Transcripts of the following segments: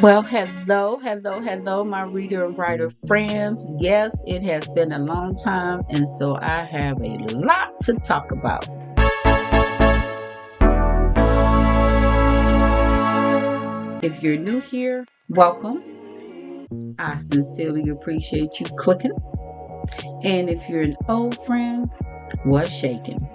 Well, hello, my reader and writer friends. Yes, it has been a long time, and so I have a lot to talk about. If you're new here, welcome. I sincerely appreciate you clicking. And if you're an old friend, what's shaking?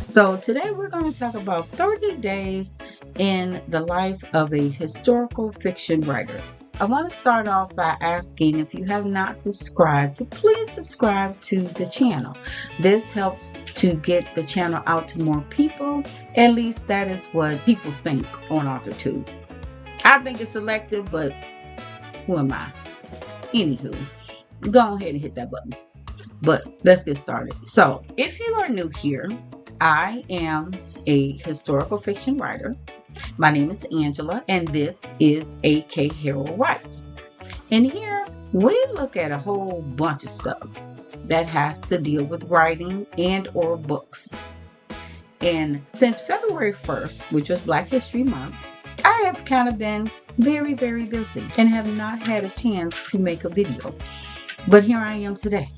So today we're going to talk about 30 days in the life of a historical fiction writer. I want to start off by asking if you have not subscribed to please subscribe to the channel. This helps to get the channel out to more people. At least that is what people think on AuthorTube. I think it's selective, but who am I? Anywho, go ahead and hit that button. But let's get started. So if you are new here, I am a historical fiction writer. My name is Angela, and this is AKHarrell Writes. And here we look at a whole bunch of stuff that has to deal with writing and or books. And since February 1st, which was Black History Month, I have kind of been very, very busy and have not had a chance to make a video. But here I am today.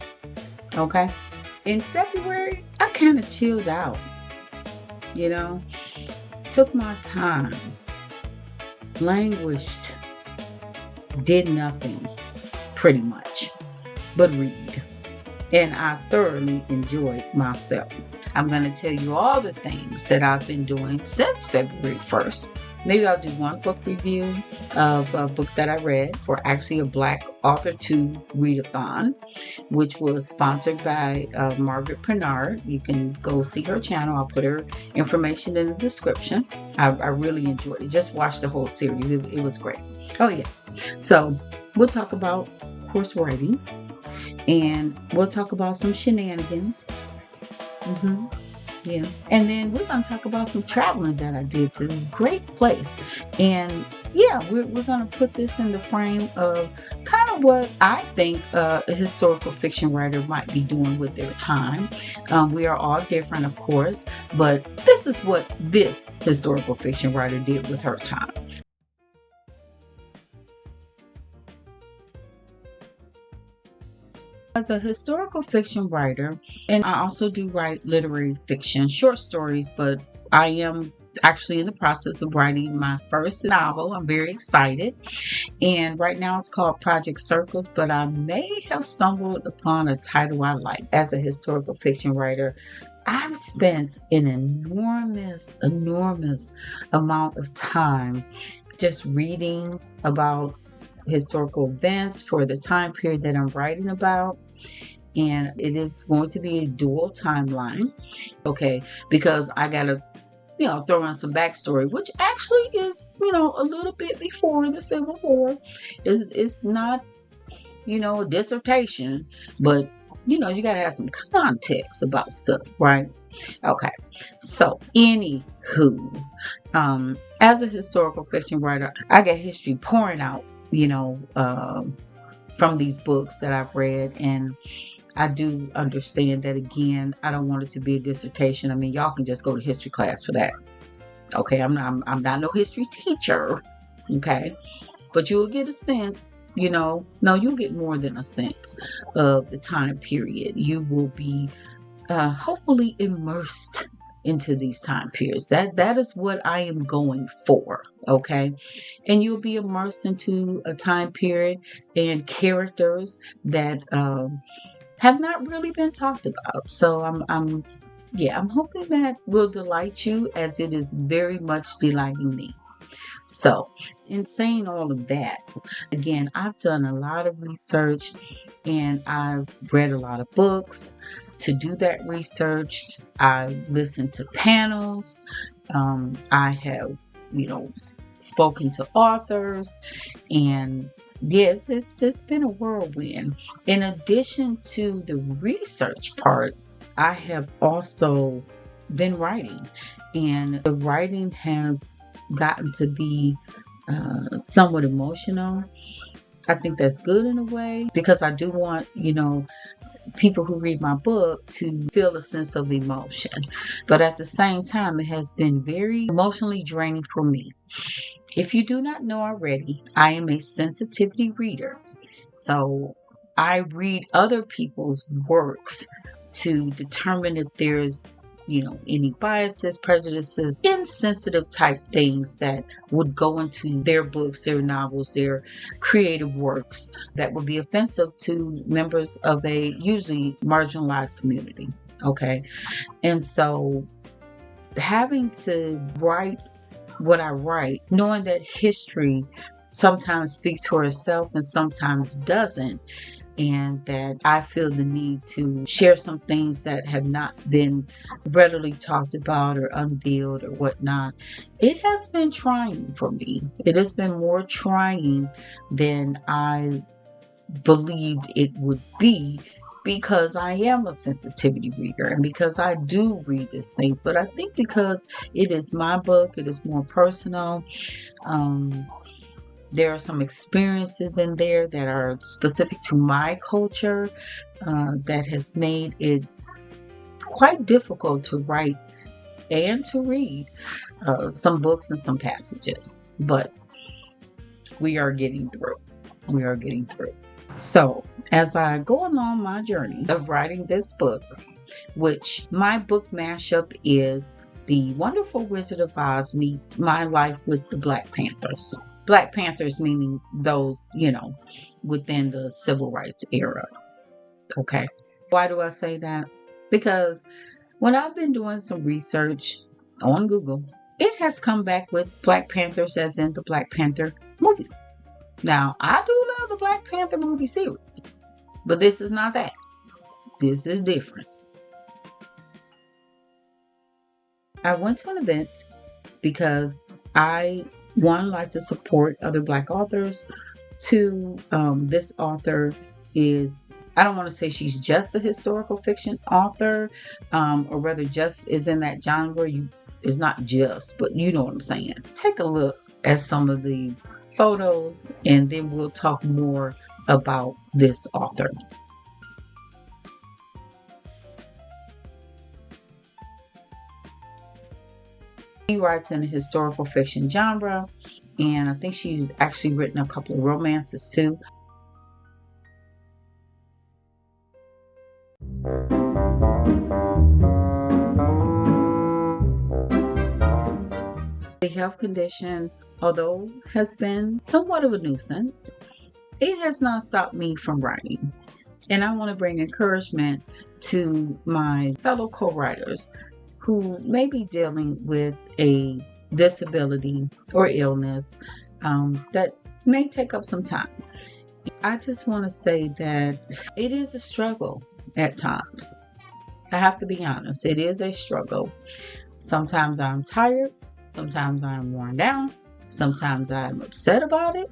Okay. In February, I kind of chilled out, took my time, languished, did nothing pretty much but read. And I thoroughly enjoyed myself. I'm going to tell you all the things that I've been doing since February 1st. Maybe I'll do one book review of a book that I read for actually a Black AuthorTube Readathon, which was sponsored by Margaret Pinard. You can go see her channel. I'll put her information in the description. I really enjoyed it. Just watch the whole series. It was great. Oh, yeah. So we'll talk about course writing, and we'll talk about some shenanigans. Yeah. And then we're going to talk about some traveling that I did to this great place. And yeah, we're going to put this in the frame of kind of what I think a historical fiction writer might be doing with their time. We are all different, of course, but this is what this historical fiction writer did with her time. As a historical fiction writer, and I also do write literary fiction, short stories, but I am actually in the process of writing my first novel. I'm very excited. And right now it's called Project Circles, but I may have stumbled upon a title I like. As a historical fiction writer, I've spent an enormous amount of time just reading about historical events for the time period that I'm writing about. And it is going to be a dual timeline, okay, because I gotta throw in some backstory, which actually is a little bit before the Civil War. It's not a dissertation, but you gotta have some context about stuff, right? Okay, so anywho, as a historical fiction writer, I got history pouring out from these books that I've read, and I do understand that. Again, I don't want it to be a dissertation. I mean, y'all can just go to history class for that. Okay, I'm not no history teacher. Okay, but you'll get a sense. No, you'll get more than a sense of the time period. You will be hopefully immersed into these time periods. That is what I am going for. Okay, and you'll be immersed into a time period and characters that have not really been talked about. So I'm hoping that will delight you, as it is very much delighting me. So, in saying all of that, again, I've done a lot of research and I've read a lot of books. To do that research, I listened to panels. I have, spoken to authors, and yes, it's been a whirlwind. In addition to the research part, I have also been writing, and the writing has gotten to be somewhat emotional. I think that's good in a way because I do want, people who read my book to feel a sense of emotion. But at the same time, it has been very emotionally draining for me. If you do not know already, I am a sensitivity reader. So I read other people's works to determine if there's, any biases, prejudices, insensitive type things that would go into their books, their novels, their creative works that would be offensive to members of a usually marginalized community. Okay. And so having to write what I write, knowing that history sometimes speaks for itself and sometimes doesn't, and that I feel the need to share some things that have not been readily talked about or unveiled or whatnot, it has been trying for me. It has been more trying than I believed it would be because I am a sensitivity reader and because I do read these things. But I think because it is my book, it is more personal. There are some experiences in there that are specific to my culture that has made it quite difficult to write and to read some books and some passages. But we are getting through. We are getting through. So, as I go along my journey of writing this book, which my book mashup is The Wonderful Wizard of Oz meets my life with the Black Panthers. Black Panthers meaning those, within the civil rights era. Okay. Why do I say that? Because when I've been doing some research on Google, it has come back with Black Panthers as in the Black Panther movie. Now, I do love the Black Panther movie series, but this is not that. This is different. I went to an event because I, one, like to support other Black authors. Two, this author is, I don't want to say she's just a historical fiction author, or rather just is in that genre. It's not just, but you know what I'm saying. Take a look at some of the photos and then we'll talk more about this author. She writes in the historical fiction genre, and I think she's actually written a couple of romances too. The health condition, although has been somewhat of a nuisance, it has not stopped me from writing. And I want to bring encouragement to my fellow co-writers who may be dealing with a disability or illness that may take up some time. I just want to say that it is a struggle at times. I have to be honest. It is a struggle. Sometimes I'm tired. Sometimes I'm worn down. Sometimes I'm upset about it.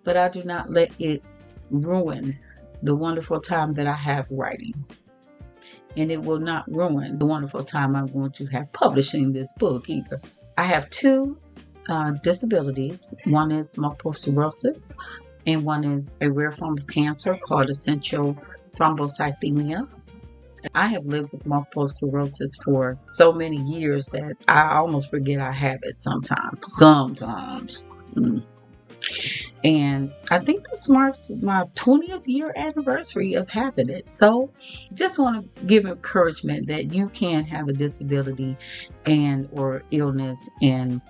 But I do not let it ruin the wonderful time that I have writing. And it will not ruin the wonderful time I'm going to have publishing this book either. I have two disabilities. One is multiple sclerosis, and one is a rare form of cancer called essential thrombocythemia. I have lived with multiple sclerosis for so many years that I almost forget I have it sometimes. And I think this marks my 20th year anniversary of having it. So just want to give encouragement that you can have a disability and or illness and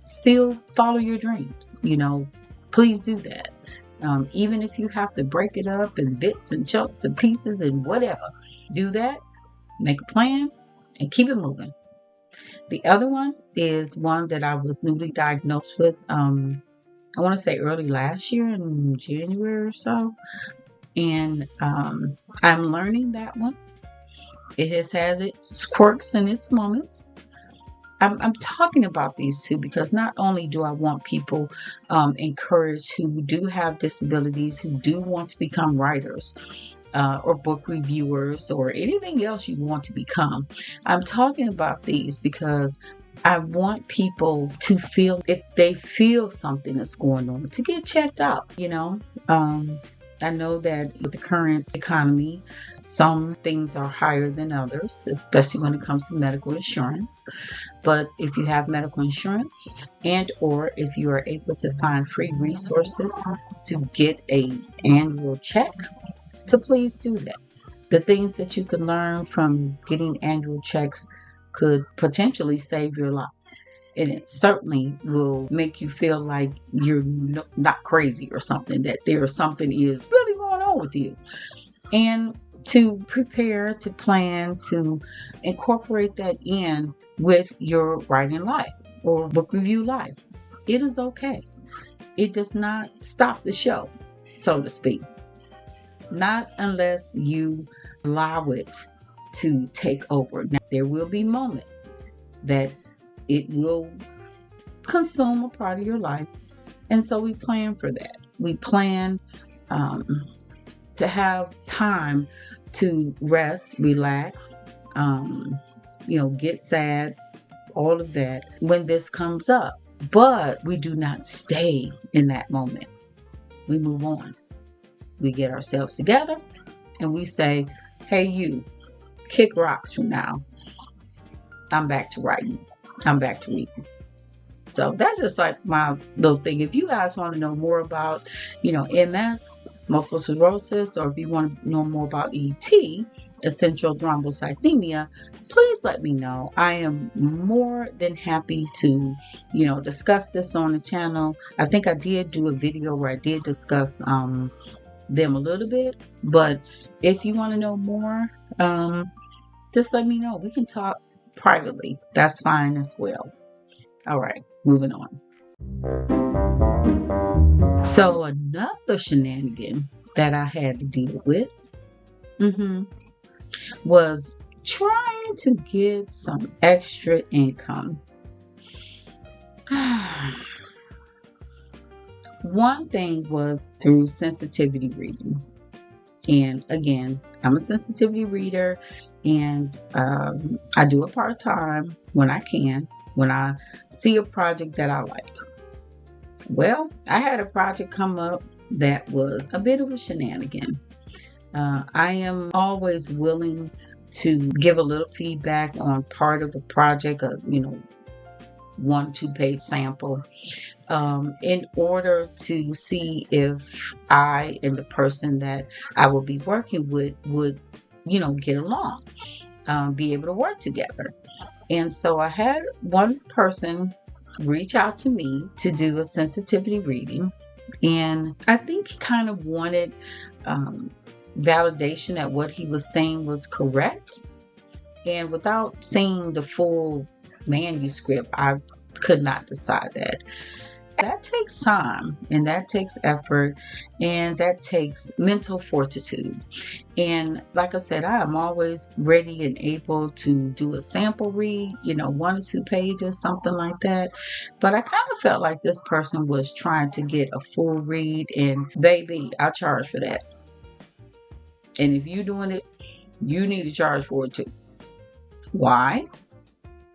still follow your dreams. Please do that. Even if you have to break it up in bits and chunks and pieces and whatever, do that, make a plan, and keep it moving. The other one is one that I was newly diagnosed with, I want to say early last year in January or so. And I'm learning that one. It has had its quirks and its moments. I'm talking about these two because not only do I want people encouraged who do have disabilities, who do want to become writers, or book reviewers, or anything else you want to become. I'm talking about these because I want people to feel, if they feel something is going on, to get checked out, I know that with the current economy, some things are higher than others, especially when it comes to medical insurance. But if you have medical insurance, and or if you are able to find free resources to get an annual check, to please do that. The things that you can learn from getting annual checks could potentially save your life. And it certainly will make you feel like you're not crazy or something, that something is really going on with you. And to prepare, to plan, to incorporate that in with your writing life or book review life. It is okay. It does not stop the show, so to speak. Not unless you allow it to take over. Now, there will be moments that it will consume a part of your life. And so we plan for that. We plan to have time to rest, relax, get sad, all of that when this comes up. But we do not stay in that moment. We move on. We get ourselves together and we say, hey, you, kick rocks from now. I'm back to writing. I'm back to reading. So that's just like my little thing. If you guys want to know more about, MS, multiple sclerosis, or if you want to know more about ET, essential thrombocythemia, please let me know. I am more than happy to, discuss this on the channel. I think I did do a video where I did discuss them a little bit, but if you want to know more, just let me know. We can talk privately. That's fine as well. All right, moving on. So another shenanigan that I had to deal with was trying to get some extra income. One thing was through sensitivity reading. And again, I'm a sensitivity reader, and I do it part-time when I can, when I see a project that I like. Well, I had a project come up that was a bit of a shenanigan. I am always willing to give a little feedback on part of a project, 1-2 page sample, in order to see if I and the person that I will be working with would, get along, be able to work together. And so I had one person reach out to me to do a sensitivity reading. And I think he kind of wanted validation that what he was saying was correct. And without seeing the full manuscript, I could not decide that. That takes time, and that takes effort, and that takes mental fortitude. And like I said, I am always ready and able to do a sample read, 1 or 2 pages, something like that. But I kind of felt like this person was trying to get a full read, and baby, I charge for that. And if you're doing it, you need to charge for it too. Why?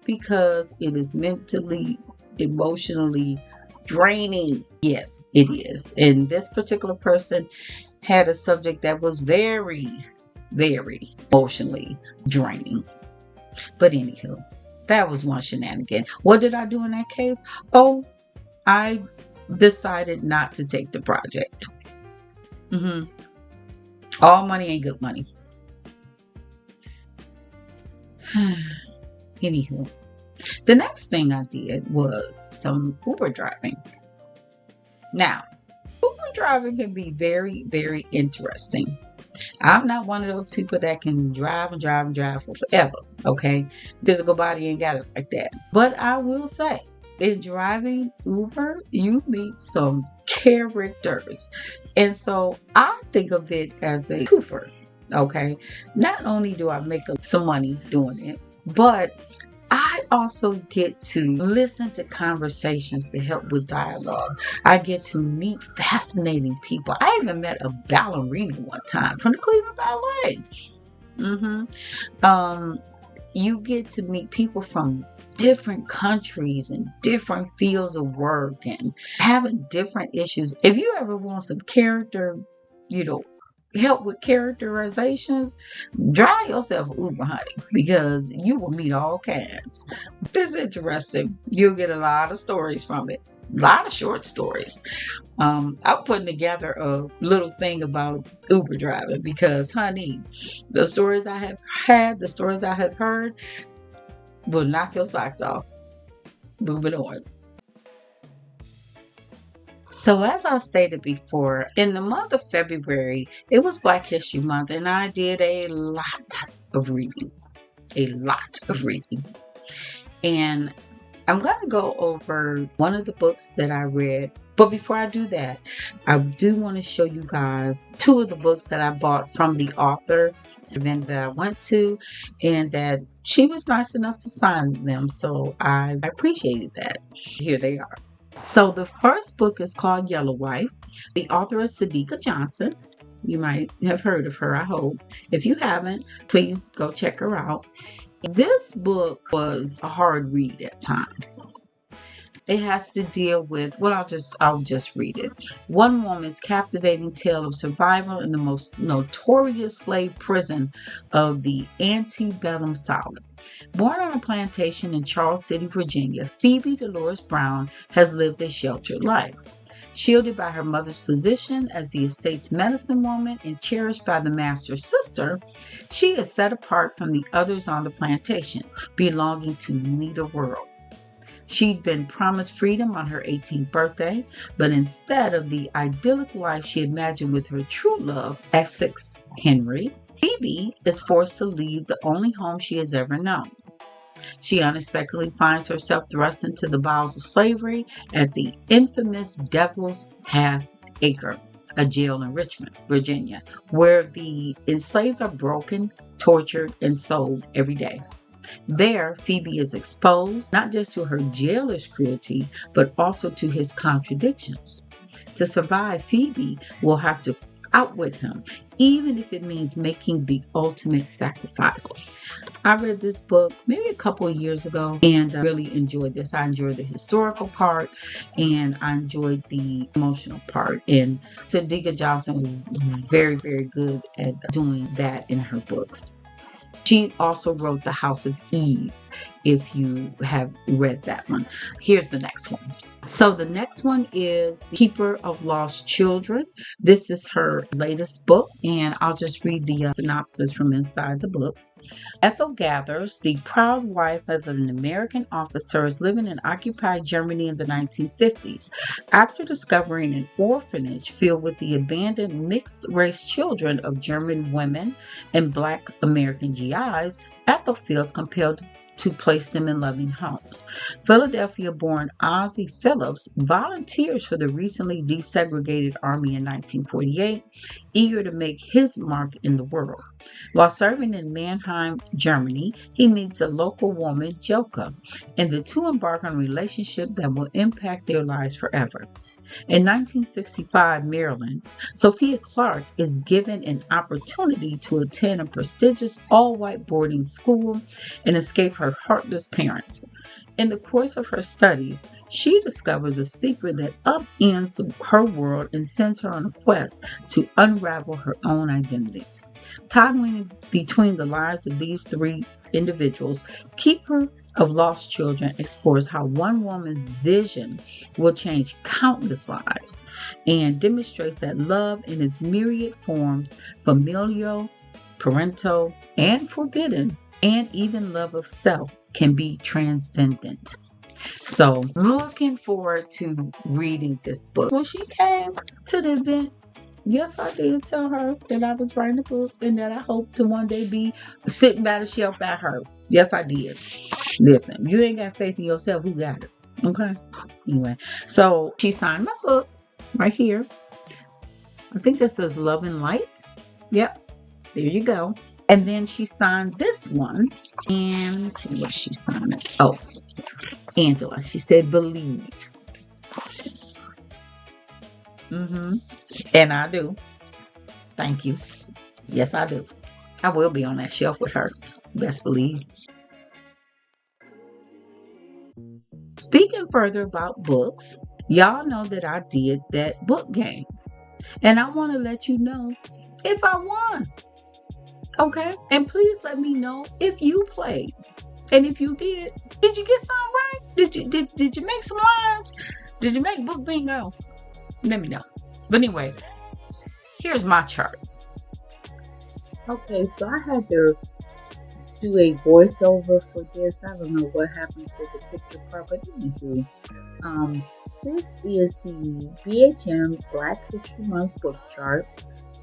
Because it is mentally, emotionally draining. Yes, it is. And this particular person had a subject that was very, very emotionally draining. But anywho, that was one shenanigan. What did I do in that case? Oh, I decided not to take the project. All money ain't good money. Anywho, the next thing I did was some Uber driving. Now, Uber driving can be very, very interesting. I'm not one of those people that can drive for forever, okay? Physical body ain't got it like that. But I will say, in driving Uber, you meet some characters. And so I think of it as a twofer, okay? Not only do I make some money doing it, but I also get to listen to conversations to help with dialogue. I get to meet fascinating people. I even met a ballerina one time from the Cleveland Ballet. You get to meet people from different countries and different fields of work and having different issues. If you ever want some character, help with characterizations, drive yourself Uber, honey, because you will meet all kinds. It's interesting. You'll get a lot of stories from it. A lot of short stories. I'm putting together a little thing about Uber driving because, honey, the stories I have had, the stories I have heard will knock your socks off. Moving on. So as I stated before, in the month of February, it was Black History Month, and I did a lot of reading. And I'm going to go over one of the books that I read. But before I do that, I do want to show you guys two of the books that I bought from the author event that I went to, and that she was nice enough to sign them. So I appreciated that. Here they are. So the first book is called Yellow Wife. The author is Sadika Johnson. You might have heard of her, I hope. If you haven't, please go check her out. This book was a hard read at times. It has to deal with, I'll just read it. One woman's captivating tale of survival in the most notorious slave prison of the antebellum South. Born on a plantation in Charles City, Virginia, Phoebe Dolores Brown has lived a sheltered life. Shielded by her mother's position as the estate's medicine woman and cherished by the master's sister, she is set apart from the others on the plantation, belonging to neither world. She'd been promised freedom on her 18th birthday, but instead of the idyllic life she imagined with her true love, Essex Henry, Phoebe is forced to leave the only home she has ever known. She unexpectedly finds herself thrust into the bowels of slavery at the infamous Devil's Half Acre, a jail in Richmond, Virginia, where the enslaved are broken, tortured, and sold every day. There, Phoebe is exposed not just to her jailer's cruelty, but also to his contradictions. To survive, Phoebe will have to outwit him, even if it means making the ultimate sacrifice. I read this book maybe a couple of years ago and I really enjoyed this. I enjoyed the historical part and I enjoyed the emotional part. And Sadika Johnson was very, very good at doing that in her books. She also wrote The House of Eve, if you have read that one. Here's the next one. So the next one is The Keeper of Lost Children. This is her latest book, and I'll just read the synopsis from inside the book. Ethel Gathers, the proud wife of an American officer, is living in occupied Germany in the 1950s. After discovering an orphanage filled with the abandoned mixed-race children of German women and Black American GIs, Ethel feels compelled to place them in loving homes. Philadelphia-born Ozzie Phillips volunteers for the recently desegregated Army in 1948, eager to make his mark in the world. While serving in Mannheim, Germany, he meets a local woman, Joka, and the two embark on a relationship that will impact their lives forever. In 1965, Maryland, Sophia Clark is given an opportunity to attend a prestigious all-white boarding school and escape her heartless parents. In the course of her studies, she discovers a secret that upends her world and sends her on a quest to unravel her own identity. Toggling between the lives of these three individuals, Keeper of Lost Children explores how one woman's vision will change countless lives and demonstrates that love in its myriad forms, familial, parental, and forbidden, and even love of self, can be transcendent. So, looking forward to reading this book. When she came to the event, yes, I did tell her that I was writing a book and that I hope to one day be sitting by the shelf by her. Yes, I did. Listen, you ain't got faith in yourself, who got it? Okay? Anyway, so she signed my book right here. I think that says Love and Light. Yep, there you go. And then she signed this one. And let's see what she signed. Oh, Angela. She said, believe. And I do. Thank you. Yes, I do. I will be on that shelf with her. Best believe. Speaking further about books, y'all know that I did that book game. And I want to let you know if I won. Okay? And please let me know if you played. And if you did you get some right? Did you make some lines? Did you make book bingo? Let me know. But anyway, here's my chart. Okay, so I had to do a voiceover for this. I don't know what happened to the picture part, but anywho, this is the BHM Black History Month book chart,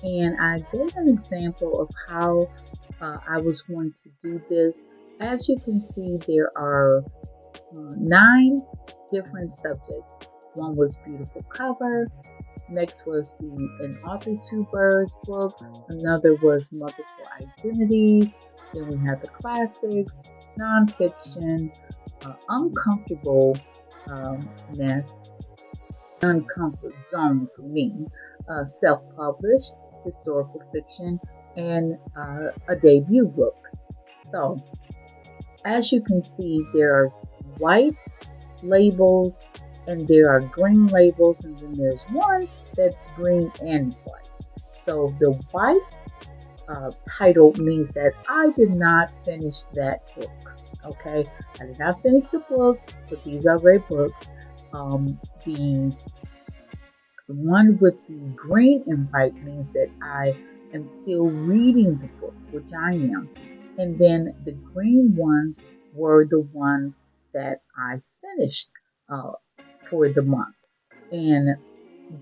and I gave an example of how I was going to do this. As you can see, there are 9 different subjects. One was beautiful cover. Next was an AuthorTube book. Another was multiple identities. Then we had the classics, nonfiction, uncomfortable ness, uncomfort zone for me, self-published, historical fiction, and a debut book. So, as you can see, there are white labels and there are green labels, and then there's one that's green and white. So the white title means that I did not finish that book. Okay, I did not finish the book, but these are great books. The one with the green and white means that I am still reading the book, which I am. And then the green ones were the ones that I finished for the month. And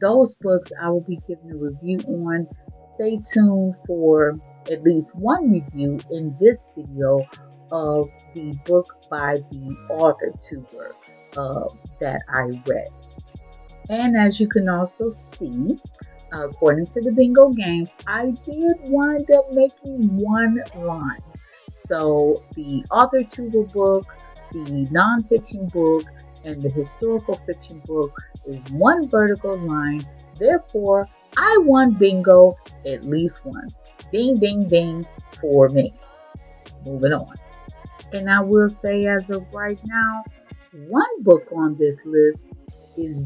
those books I will be giving a review on. Stay tuned for at least one review in this video of the book by the AuthorTuber that I read. And as you can also see, according to the bingo game, I did wind up making one line. So the AuthorTuber book, the nonfiction book, and the historical fiction book is one vertical line. Therefore, I won bingo at least once. Ding, ding, ding for me. Moving on. And I will say, as of right now, one book on this list is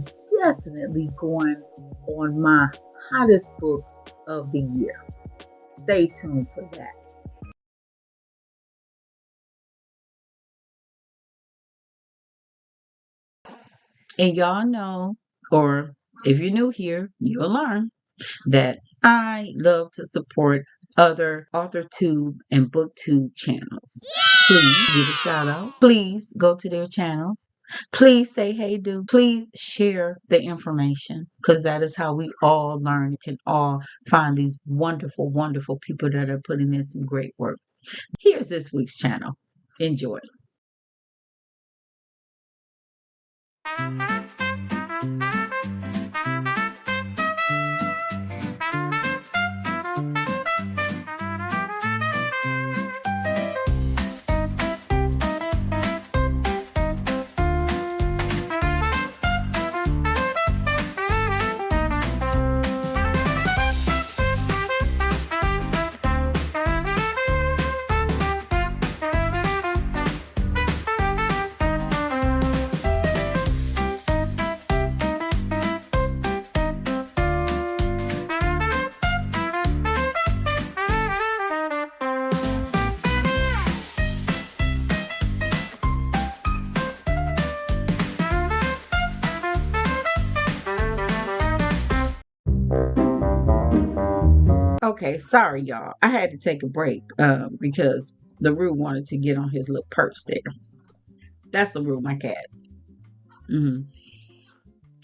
definitely going on my hottest books of the year. Stay tuned for that. And y'all know, or if you're new here, you'll learn that I love to support other AuthorTube and BookTube channels. Please give a shout out. Please go to their channels. Please say hey, do. Please share the information, because that is how we all learn. We can all find these wonderful, wonderful people that are putting in some great work. Here's this week's channel. Enjoy. Okay, sorry y'all. I had to take a break because the Roo wanted to get on his little perch there. That's the Roo, my cat.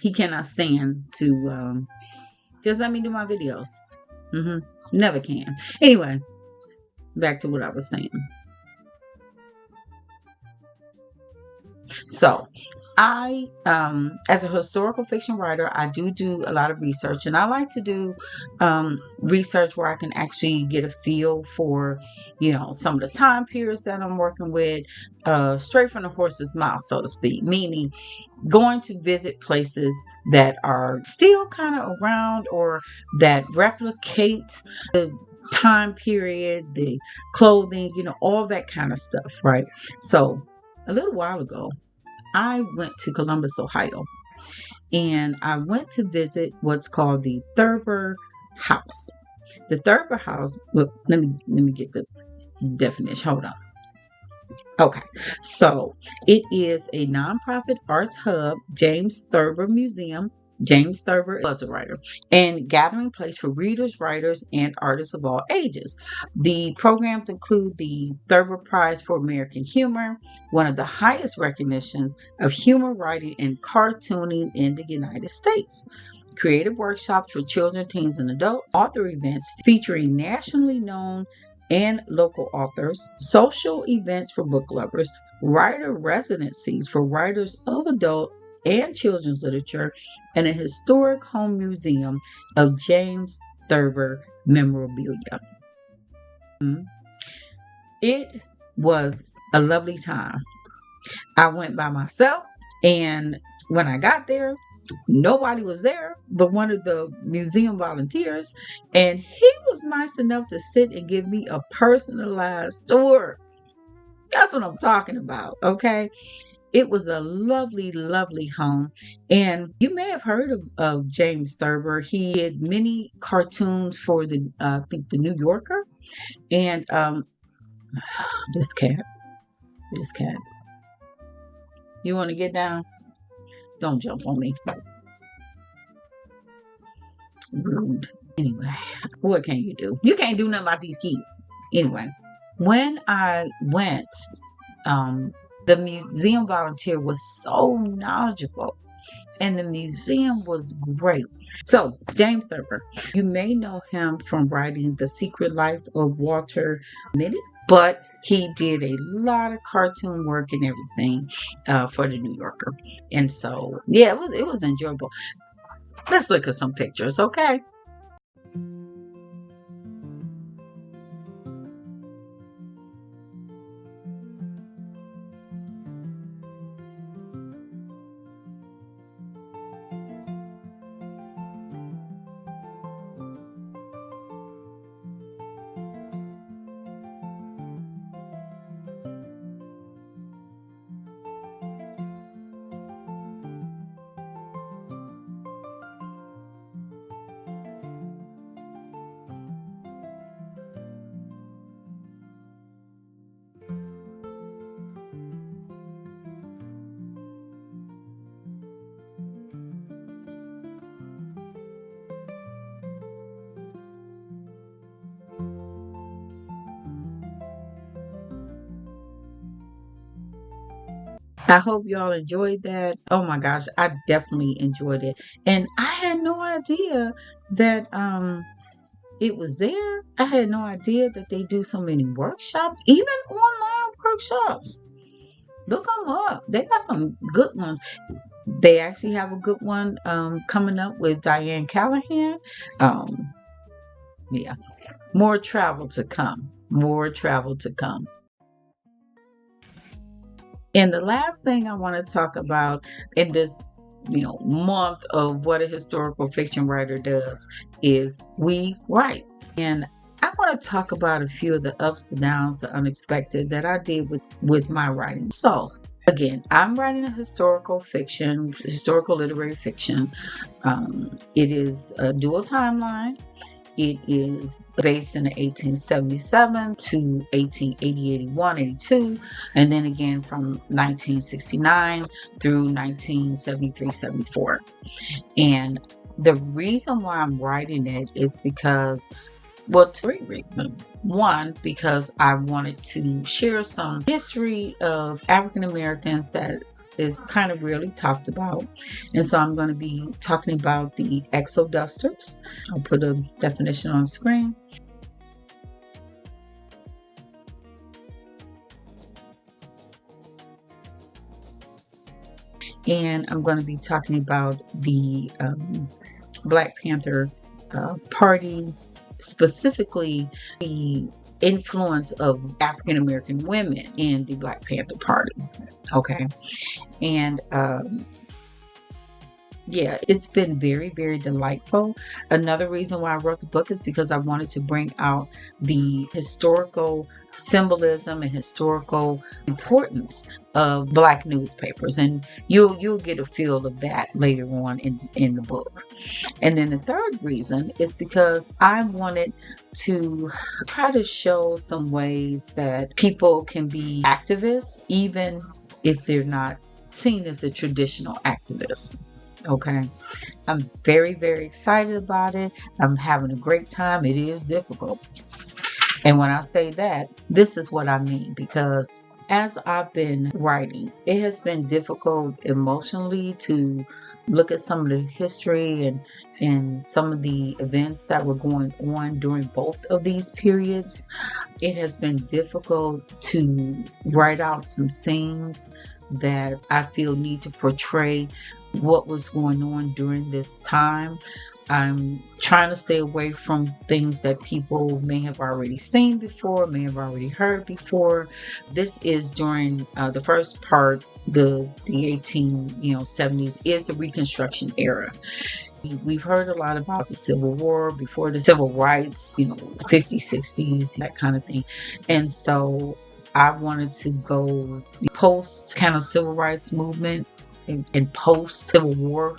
He cannot stand to just let me do my videos. Never can. Anyway, back to what I was saying. So, as a historical fiction writer, I do a lot of research, and I like to do research where I can actually get a feel for, some of the time periods that I'm working with, straight from the horse's mouth, so to speak, meaning going to visit places that are still kind of around or that replicate the time period, the clothing, all that kind of stuff, right? So a little while ago, I went to Columbus, Ohio, and I went to visit what's called the Thurber House. The Thurber House, well, let me get the definition. Hold on. Okay, so it is a nonprofit arts hub, James Thurber Museum. James Thurber was a writer and gathering place for readers, writers, and artists of all ages. The programs include the Thurber Prize for American Humor, one of the highest recognitions of humor writing and cartooning in the United States. Creative workshops for children, teens, and adults, author events featuring nationally known and local authors, social events for book lovers, writer residencies for writers of adult and children's literature, and a historic home museum of James Thurber memorabilia. It was a lovely time. I went by myself, and when I got there, nobody was there but one of the museum volunteers, and he was nice enough to sit and give me a personalized tour. That's what I'm talking about, okay? It was a lovely, lovely home. And you may have heard of James Thurber. He did many cartoons for I think the New Yorker. And this cat. You want to get down? Don't jump on me. Rude. Anyway, what can you do? You can't do nothing about these kids. Anyway, when I went, the museum volunteer was so knowledgeable, and the museum was great. So, James Thurber, you may know him from writing The Secret Life of Walter Mitty, but he did a lot of cartoon work and everything for the New Yorker. And so, yeah, it was enjoyable. Let's look at some pictures, okay? I hope y'all enjoyed that. Oh my gosh, I definitely enjoyed it. And I had no idea that it was there. I had no idea that they do so many workshops, even online workshops. Look them up. They got some good ones. They actually have a good one coming up with Diane Callahan. Yeah, more travel to come. More travel to come. And the last thing I want to talk about in this, month of what a historical fiction writer does is we write. And I want to talk about a few of the ups and downs, the unexpected that I did with my writing. So again, I'm writing a historical literary fiction. It is a dual timeline. It is based in the 1877 to 1880, 81, 82, and then again from 1969 through 1973, 74. And the reason why I'm writing it is because, well, three reasons. One, because I wanted to share some history of African Americans that is kind of rarely talked about. And so I'm going to be talking about the exodusters. I'll put a definition on the screen. and I'm going to be talking about the Black Panther Party, specifically the influence of African American women in the Black Panther Party. Okay, and yeah, it's been very, very delightful. Another reason why I wrote the book is because I wanted to bring out the historical symbolism and historical importance of Black newspapers, and you'll get a feel of that later on in the book. And then the third reason is because I wanted to try to show some ways that people can be activists, even if they're not seen as the traditional activists. Okay, I'm very, very excited about it. I'm having a great time. It is difficult. And when I say that, this is what I mean, because as I've been writing, it has been difficult emotionally to look at some of the history and some of the events that were going on during both of these periods. It has been difficult to write out some scenes that I feel need to portray what was going on during this time. I'm trying to stay away from things that people may have already seen before, may have already heard before. This is during the first part, the 1870s is the Reconstruction era. We've heard a lot about the Civil War before the Civil Rights, 50s, 60s, that kind of thing. And so I wanted to go post kind of Civil Rights movement and post Civil War.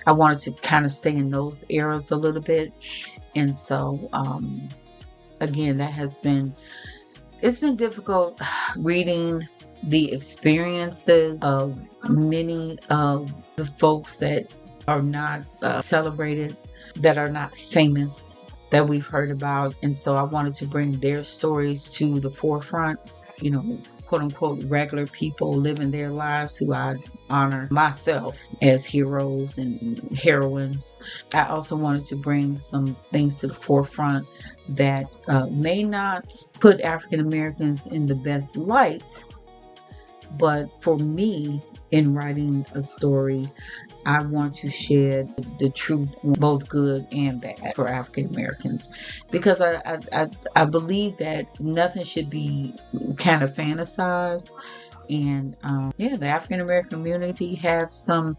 I wanted to kind of stay in those eras a little bit. And so, again, it's been difficult reading the experiences of many of the folks that are not celebrated, that are not famous, that we've heard about. And so I wanted to bring their stories to the forefront, quote unquote, regular people living their lives who I honor myself as heroes and heroines. I also wanted to bring some things to the forefront that may not put African Americans in the best light, but for me, in writing a story, I want to share the truth, both good and bad, for African Americans, because I believe that nothing should be kind of fantasized. And the African American community has some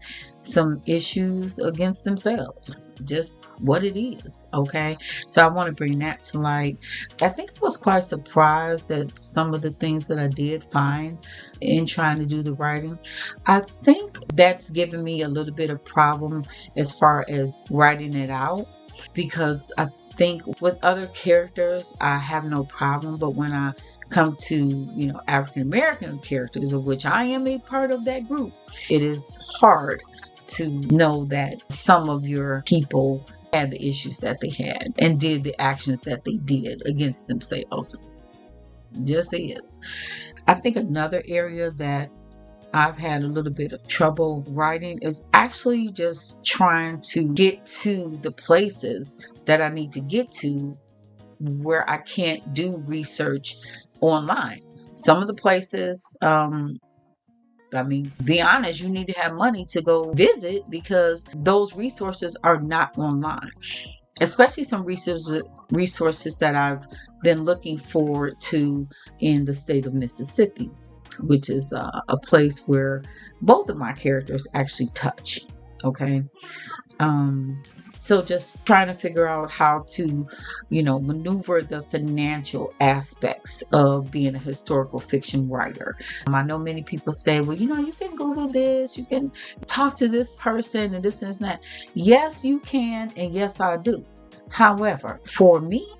issues against themselves, just what it is. Okay, so I want to bring that to light. I think I was quite surprised at some of the things that I did find in trying to do the writing. I think that's given me a little bit of problem as far as writing it out, because I think with other characters I have no problem, but when I come to African American characters, of which I am a part of that group, it is hard to know that some of your people had the issues that they had and did the actions that they did against themselves. Just is. I think another area that I've had a little bit of trouble writing is actually just trying to get to the places that I need to get to where I can't do research online. Some of the places, be honest, you need to have money to go visit because those resources are not online. Especially some resources that I've been looking forward to in the state of Mississippi, which is a place where both of my characters actually touch. Okay. So just trying to figure out how to, maneuver the financial aspects of being a historical fiction writer. I know many people say, well, you can Google this, you can talk to this person and this and that. Yes, you can. And yes, I do. However, for me,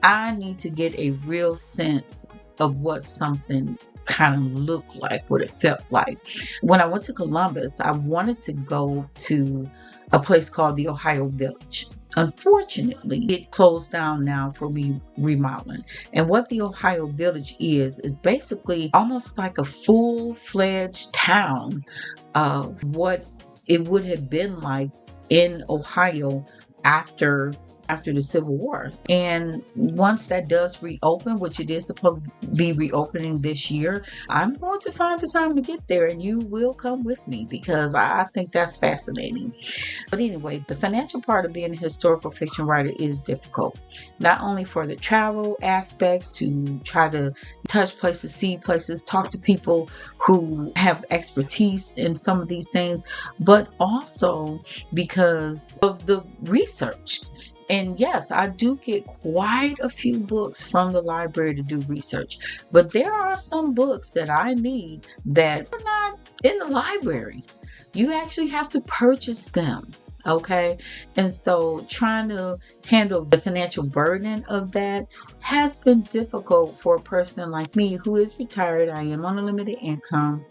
I need to get a real sense of what something kind of looked like, what it felt like. When I went to Columbus, I wanted to go to a place called the Ohio Village. Unfortunately, it closed down now for remodeling. And what the Ohio Village is basically almost like a full-fledged town of what it would have been like in Ohio after after the Civil War. And once that does reopen, which it is supposed to be reopening this year, I'm going to find the time to get there, and you will come with me because I think that's fascinating. But anyway, the financial part of being a historical fiction writer is difficult, not only for the travel aspects, to try to touch places, see places, talk to people who have expertise in some of these things, but also because of the research. And yes, I do get quite a few books from the library to do research, but there are some books that I need that are not in the library. You actually have to purchase them. Okay. And so trying to handle the financial burden of that has been difficult for a person like me who is retired. I am on a limited income.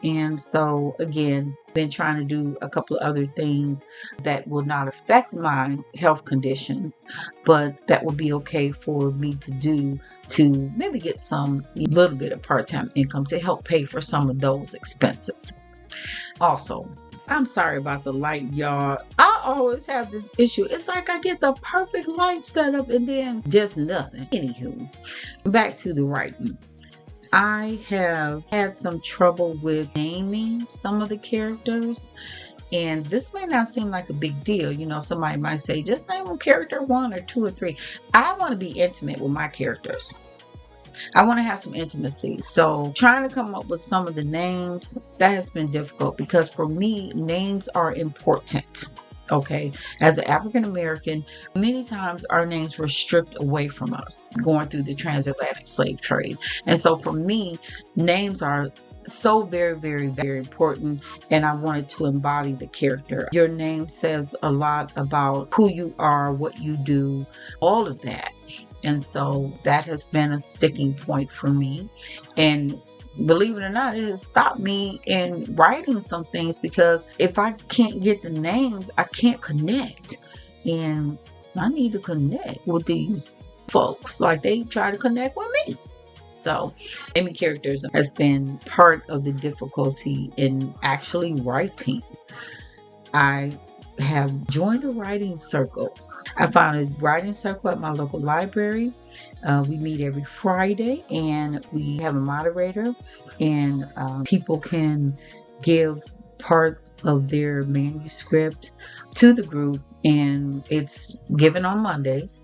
And so again, been trying to do a couple of other things that will not affect my health conditions, but that will be okay for me to do to maybe get some little bit of part-time income to help pay for some of those expenses. Also, I'm sorry about the light, y'all. I always have this issue. It's like I get the perfect light set up and then just nothing. Anywho, back to the writing. I have had some trouble with naming some of the characters. And this may not seem like a big deal. You know, somebody might say, just name them character 1 or 2 or 3. I want to be intimate with my characters. I want to have some intimacy. So trying to come up with some of the names, that has been difficult because for me, names are important. Okay. As an African American, many times our names were stripped away from us going through the transatlantic slave trade. And so for me, names are so very, very, very important. And I wanted to embody the character. Your name says a lot about who you are, what you do, all of that. And so that has been a sticking point for me. And believe it or not, it has stopped me in writing some things because if I can't get the names, I can't connect. And I need to connect with these folks like they try to connect with me. So naming characters has been part of the difficulty in actually writing. I have joined a writing circle. I found a writing circle at my local library. We meet every Friday and we have a moderator, and people can give parts of their manuscript to the group, and it's given on Mondays.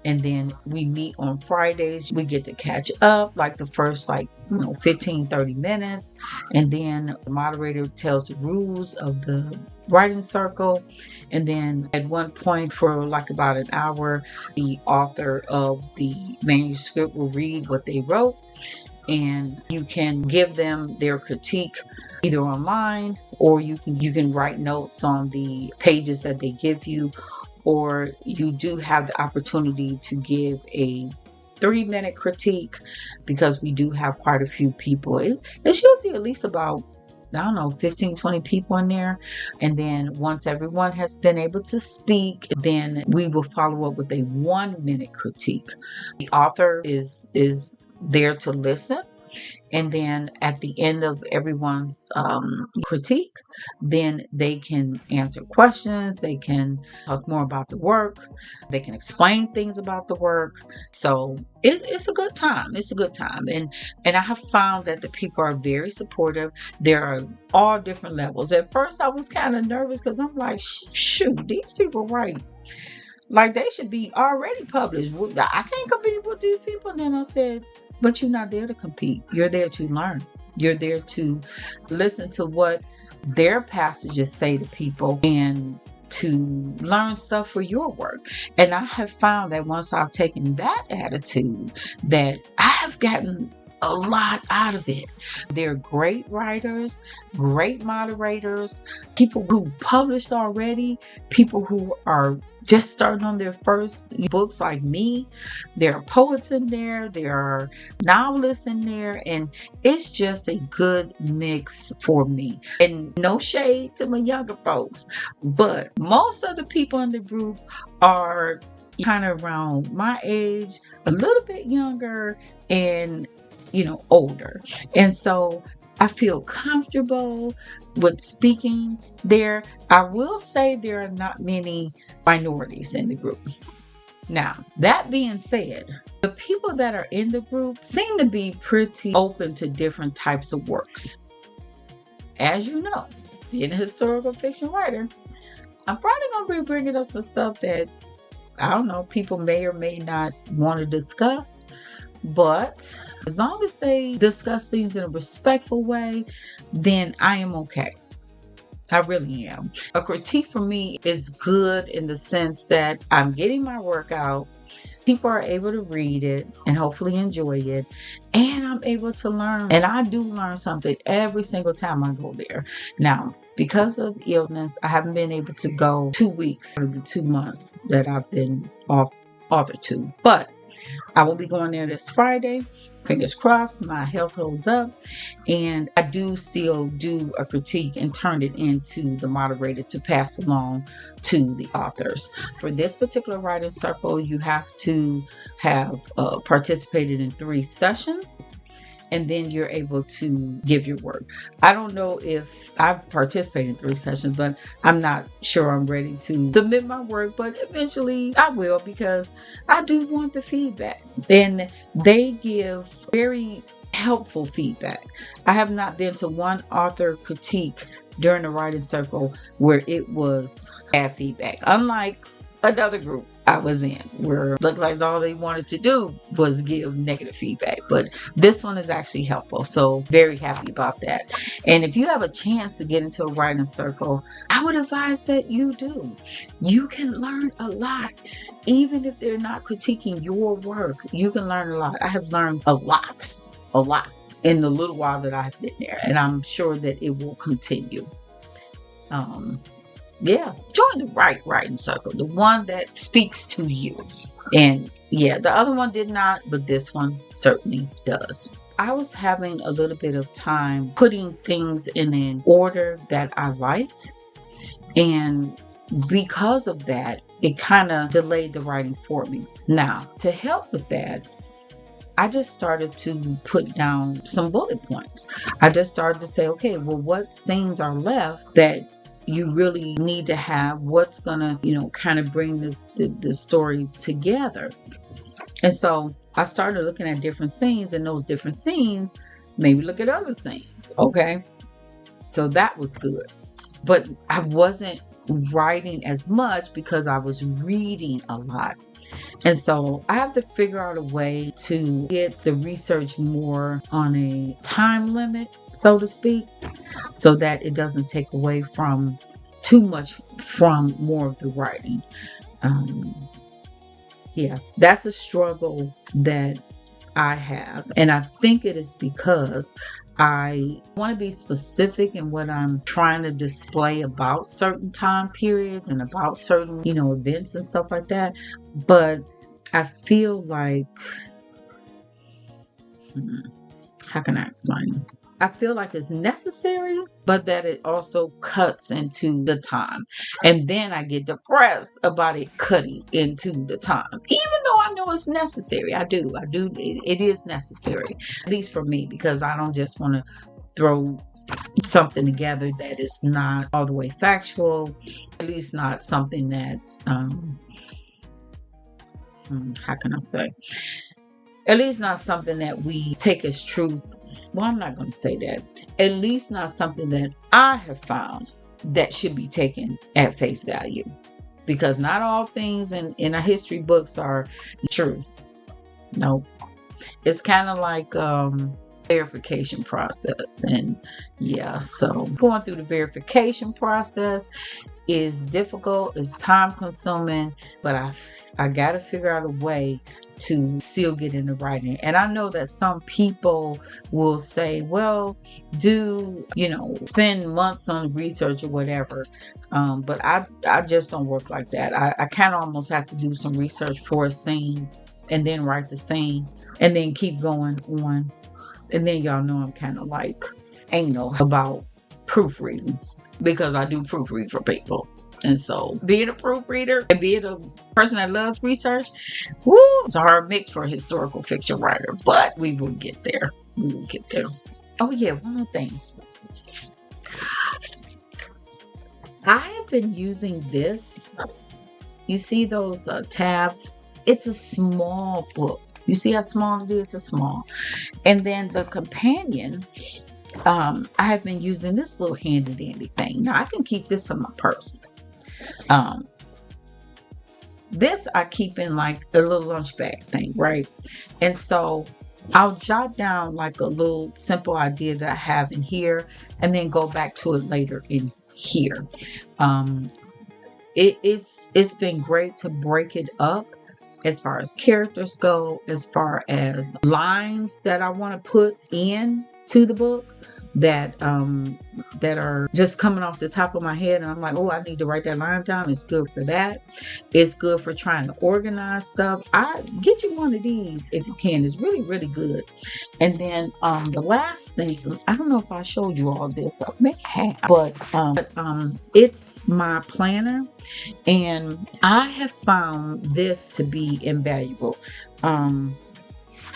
And then we meet on Fridays. We get to catch up like the first 15, 30 minutes. And then the moderator tells the rules of the writing circle. And then at one point for like about an hour, the author of the manuscript will read what they wrote. And you can give them their critique either online, or you can write notes on the pages that they give you, or you do have the opportunity to give a 3-minute critique because we do have quite a few people. It's usually at least about, 15, 20 people in there. And then once everyone has been able to speak, then we will follow up with a 1-minute critique. The author is there to listen. And then at the end of everyone's critique, then they can answer questions. They can talk more about the work. They can explain things about the work. So it's a good time. It's a good time. And I have found that the people are very supportive. There are all different levels. At first, I was kind of nervous because I'm like, shoot, these people write like they should be already published. I can't compete with these people. And then I said, but you're not there to compete. You're there to learn. You're there to listen to what their passages say to people and to learn stuff for your work. And I have found that once I've taken that attitude, that I have gotten a lot out of it. They're great writers, great moderators, people who published already, people who are just starting on their first books like me. There are poets in there, there are novelists in there, and it's just a good mix for me. And no shade to my younger folks, but most of the people in the group are kind of around my age, a little bit younger, and older. And so I feel comfortable with speaking there. I will say there are not many minorities in the group. Now, that being said, the people that are in the group seem to be pretty open to different types of works. As you know, being a historical fiction writer, I'm probably going to be bringing up some stuff that, I don't know, people may or may not want to discuss. But as long as they discuss things in a respectful way, then I am okay. I really am. A critique for me is good in the sense that I'm getting my work out. People are able to read it and hopefully enjoy it. And I'm able to learn. And I do learn something every single time I go there. Now, because of illness, I haven't been able to go 2 weeks out of the 2 months that I've been off AuthorTube. But I will be going there this Friday. Fingers crossed, my health holds up. And I do still do a critique and turn it into the moderator to pass along to the authors. For this particular writing circle, you have to have participated in 3 sessions. And then you're able to give your work. I don't know if I've participated in 3 sessions, but I'm not sure I'm ready to submit my work, but eventually I will, because I do want the feedback. And they give very helpful feedback. I have not been to one author critique during the writing circle where it was bad feedback. Unlike another group I was in where it looked like all they wanted to do was give negative feedback, but this one is actually helpful, so very happy about that. And if you have a chance to get into a writing circle, I would advise that you do. You can learn a lot. Even if they're not critiquing your work, you can learn a lot. I have learned a lot in the little while that I've been there, and I'm sure that it will continue. Join the right writing circle, the one that speaks to you. And the other one did not, but this one certainly does. I was having a little bit of time putting things in an order that I liked. And because of that, it kind of delayed the writing for me. Now, to help with that, I just started to put down some bullet points. I just started to say, okay, well, what scenes are left that you really need to have? What's gonna, kind of bring the story together? And so I started looking at different scenes, and those different scenes, maybe look at other scenes. Okay. So that was good. But I wasn't writing as much because I was reading a lot. And so I have to figure out a way to get the research more on a time limit, so to speak, so that it doesn't take away from too much from more of the writing. That's a struggle that I have. And I think it is because I want to be specific in what I'm trying to display about certain time periods and about certain, events and stuff like that. But I feel like, how can I explain? I feel like it's necessary, but that it also cuts into the time. And then I get depressed about it cutting into the time. Even though I know it's necessary. I do. It is necessary. At least for me, because I don't just want to throw something together that is not all the way factual. At least not something that, how can I say? At least not something that we take as truth. Well, I'm not going to say that. At least not something that I have found that should be taken at face value. Because not all things in our history books are true. No. It's kind of like verification process. And so going through the verification process is difficult, it's time consuming, but I got to figure out a way to still get into writing. And I know that some people will say, well, spend months on research or whatever. But I just don't work like that. I kind of almost have to do some research for a scene and then write the scene and then keep going on. And then y'all know I'm kind of like anal about proofreading, because I do proofread for people. And so being a proofreader and being a person that loves research, it's a hard mix for a historical fiction writer, but we will get there. Oh yeah, one more thing. I have been using this. You see those tabs it's a small book. You see how small it is? It's small. And then the companion, I have been using this little handy dandy thing. Now I can keep this in my purse. This I keep in like a little lunch bag thing, right? And so I'll jot down like a little simple idea that I have in here and then go back to it later in here. It's been great to break it up as far as characters go, as far as lines that I want to put in to the book that are just coming off the top of my head, and I'm like, oh, I need to write that line down. It's good for that. It's good for trying to organize stuff. I get you one of these if you can. It's really, really good. And then the last thing, I don't know if I showed you all this, I may have, but it's my planner, and I have found this to be invaluable.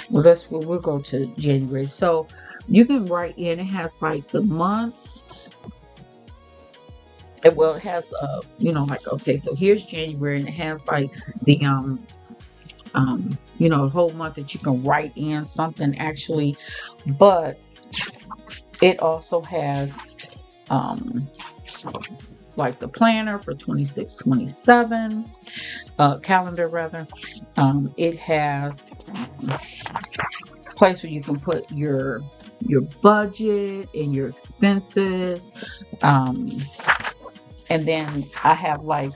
We'll go to January. So you can write in, it has like the months. It has like, okay, so here's January, and it has like the the whole month that you can write in something actually, but it also has like the planner for 26-27 calendar rather. It has a place where you can put your budget and your expenses, and then I have like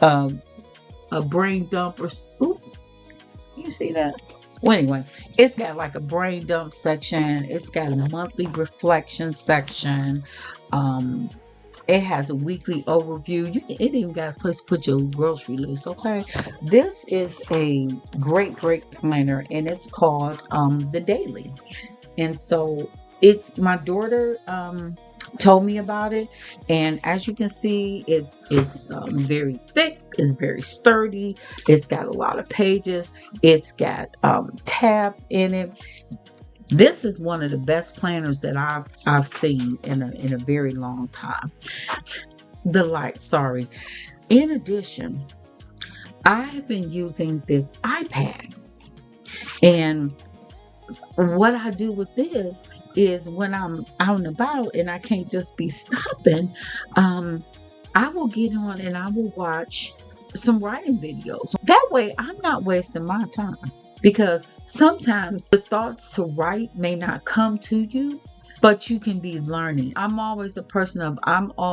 a brain dump or you see that? Well, anyway, it's got like a brain dump section. It's got a monthly reflection section. It has a weekly overview. It even got a place to put your grocery list. Okay, this is a great planner, and it's called The Daily. And so it's my daughter told me about it, and as you can see, it's very thick, it's very sturdy, it's got a lot of pages, it's got tabs in it. This is one of the best planners that I've seen in a very long time. In addition, I have been using this iPad, and what I do with this is when I'm out and about and I can't just be stopping, I will get on and I will watch some writing videos. That way I'm not wasting my time, because sometimes the thoughts to write may not come to you, but you can be learning. I'm always a person of, I'm a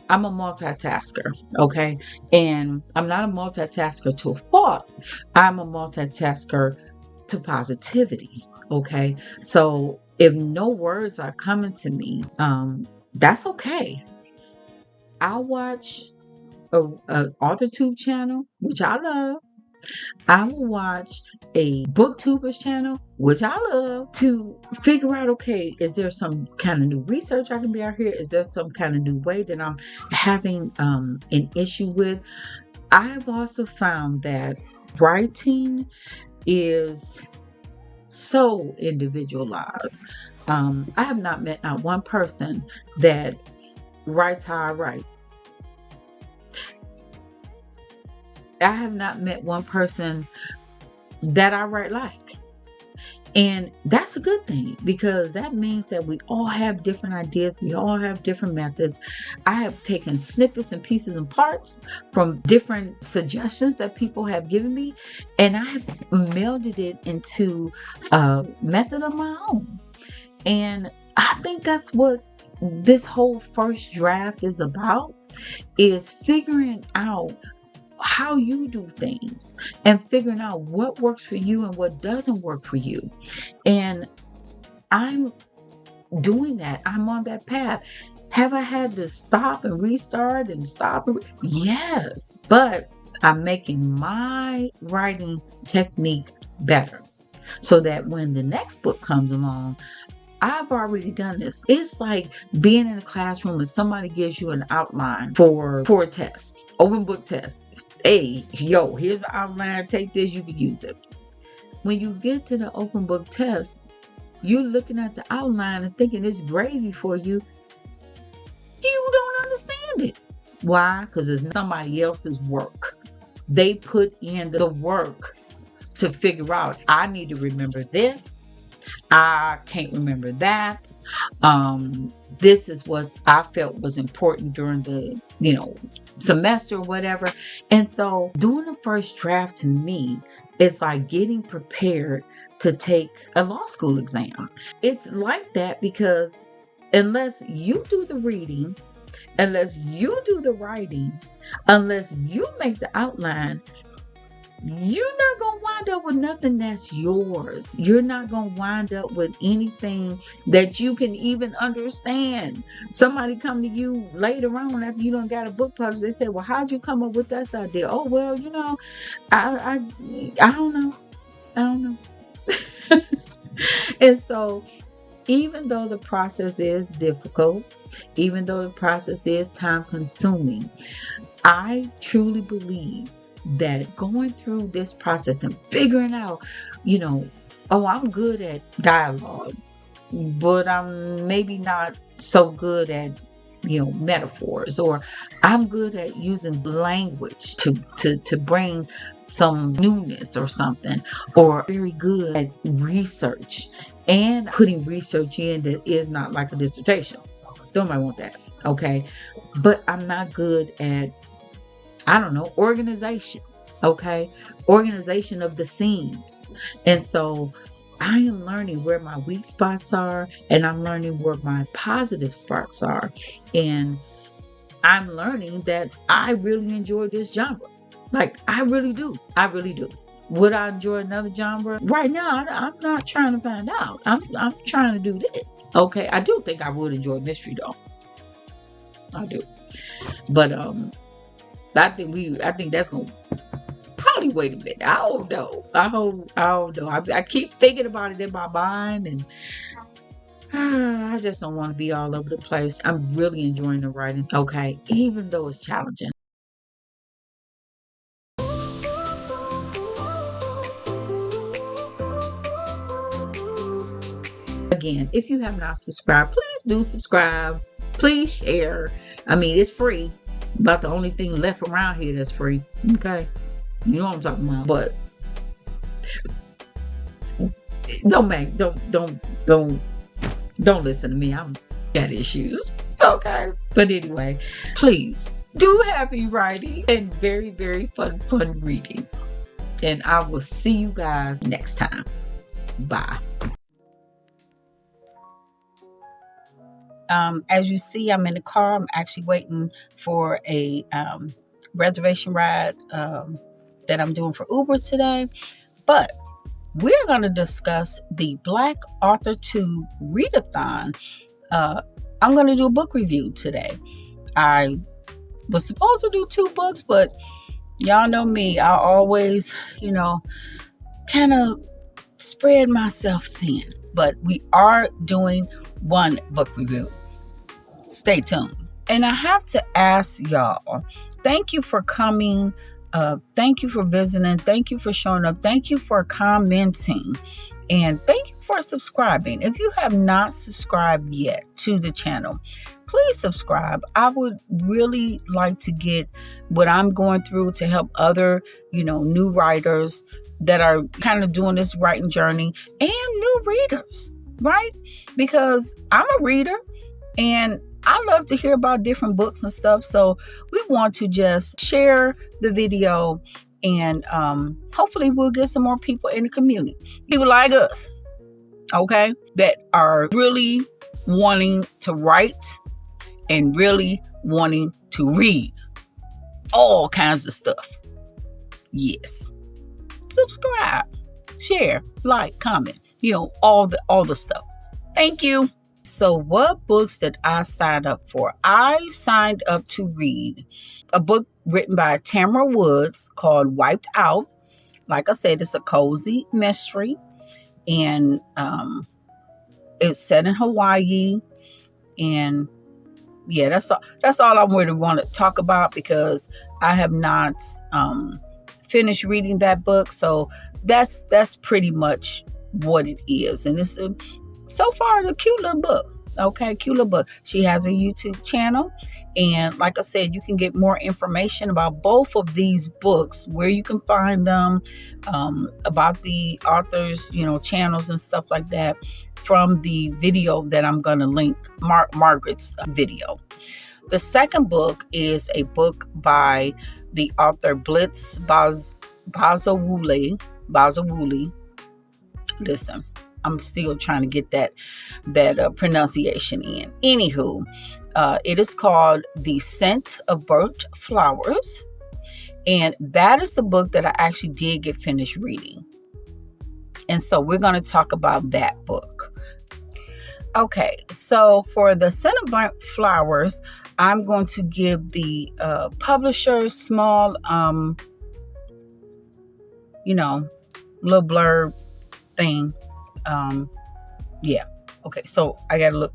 multitasker, okay? And I'm not a multitasker to a fault. I'm a multitasker to positivity, okay? So if no words are coming to me, that's okay. I'll watch a AuthorTube channel, which I love. I will watch a booktuber's channel, which I love, to figure out, okay, is there some kind of new research I can be out here? Is there some kind of new way that I'm having an issue with? I have also found that writing is so individualized. I have not met not one person that writes how I write. I have not met one person that I write like. And that's a good thing, because that means that we all have different ideas. We all have different methods. I have taken snippets and pieces and parts from different suggestions that people have given me, and I have melded it into a method of my own. And I think that's what this whole first draft is about, is figuring out how you do things and figuring out what works for you and what doesn't work for you. And I'm doing that. I'm on that path. Have I had to stop and restart and stop? Yes, but I'm making my writing technique better, so that when the next book comes along, I've already done this. It's like being in a classroom and somebody gives you an outline for a test, open book test. Hey, here's the outline. Take this, you can use it. When you get to the open book test, you're looking at the outline and thinking it's gravy for you. You don't understand it. Why? Because it's somebody else's work. they put in the work to figure out, I need to remember this. I can't remember that. This is what I felt was important during the, semester or whatever. And so doing the first draft to me is like getting prepared to take a law school exam. It's like that because unless you do the reading, unless you do the writing, unless you make the outline, you're not going to wind up with nothing that's yours. You're not going to wind up with anything that you can even understand. Somebody come to you later on after you done got a book published. They say, well, how'd you come up with this idea? Oh, well, I don't know. I don't know. And so even though the process is difficult, even though the process is time consuming, I truly believe that going through this process and figuring out, I'm good at dialogue, but I'm maybe not so good at, metaphors, or I'm good at using language to bring some newness or something, or very good at research and putting research in that is not like a dissertation. Don't nobody want that. Okay. But I'm not good at, organization. Okay. Organization of the scenes. And so I am learning where my weak spots are, and I'm learning where my positive spots are. And I'm learning that I really enjoy this genre. Like, I really do. I really do. Would I enjoy another genre? Right now, I'm not trying to find out. I'm trying to do this. Okay. I do think I would enjoy mystery though. I do. But I think that's gonna probably wait a minute. I don't know. I don't know. I keep thinking about it in my mind, and I just don't want to be all over the place. I'm really enjoying the writing. Okay, even though it's challenging. Again, if you have not subscribed, please do subscribe. Please share. I mean, it's free. About the only thing left around here that's free. Okay. You know what I'm talking about. But don't listen to me. I'm got issues. Okay. But anyway, please do happy writing and very, very fun reading. And I will see you guys next time. Bye. As you see, I'm in the car. I'm actually waiting for a reservation ride that I'm doing for Uber today. But we're going to discuss the Black AuthorTube Readathon. I'm going to do a book review today. I was supposed to do 2 books, but y'all know me. I always, kind of spread myself thin. But we are doing 1 book review. Stay tuned. And I have to ask y'all, thank you for coming. Thank you for visiting. Thank you for showing up. Thank you for commenting. And thank you for subscribing. If you have not subscribed yet to the channel, please subscribe. I would really like to get what I'm going through to help other, new writers that are kind of doing this writing journey, and new readers, right? Because I'm a reader and I love to hear about different books and stuff. So we want to just share the video, and hopefully we'll get some more people in the community. People like us, okay, that are really wanting to write and really wanting to read all kinds of stuff. Yes. Subscribe, share, like, comment, all the stuff. Thank you. So what books did I sign up for? I signed up to read a book written by Tamara Woods called Wiped Out. Like I said, it's a cozy mystery, and it's set in Hawaii. And yeah, that's all I really want to talk about, because I have not finished reading that book. So that's pretty much what it is. And it's so far, it's a cute little book. Okay, cute little book. She has a YouTube channel. And like I said, you can get more information about both of these books, where you can find them, about the authors, channels and stuff like that, from the video that I'm going to link, Margaret's video. The second book is a book by the author Blitz Bazawule. Listen, I'm still trying to get that pronunciation in. Anywho, it is called The Scent of Burnt Flowers. And that is the book that I actually did get finished reading. And so we're going to talk about that book. Okay, so for The Scent of Burnt Flowers, I'm going to give the publisher small, little blurb thing. Yeah. Okay, so I gotta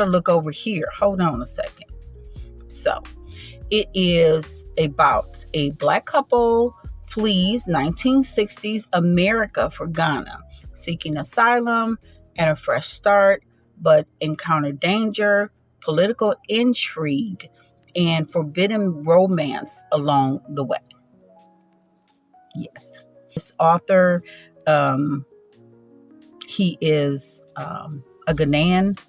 look over here. Hold on a second. So it is about a Black couple flees 1960s America for Ghana, seeking asylum and a fresh start, but encounter danger, political intrigue, and forbidden romance along the way. Yes. This author, he is a Ghanaian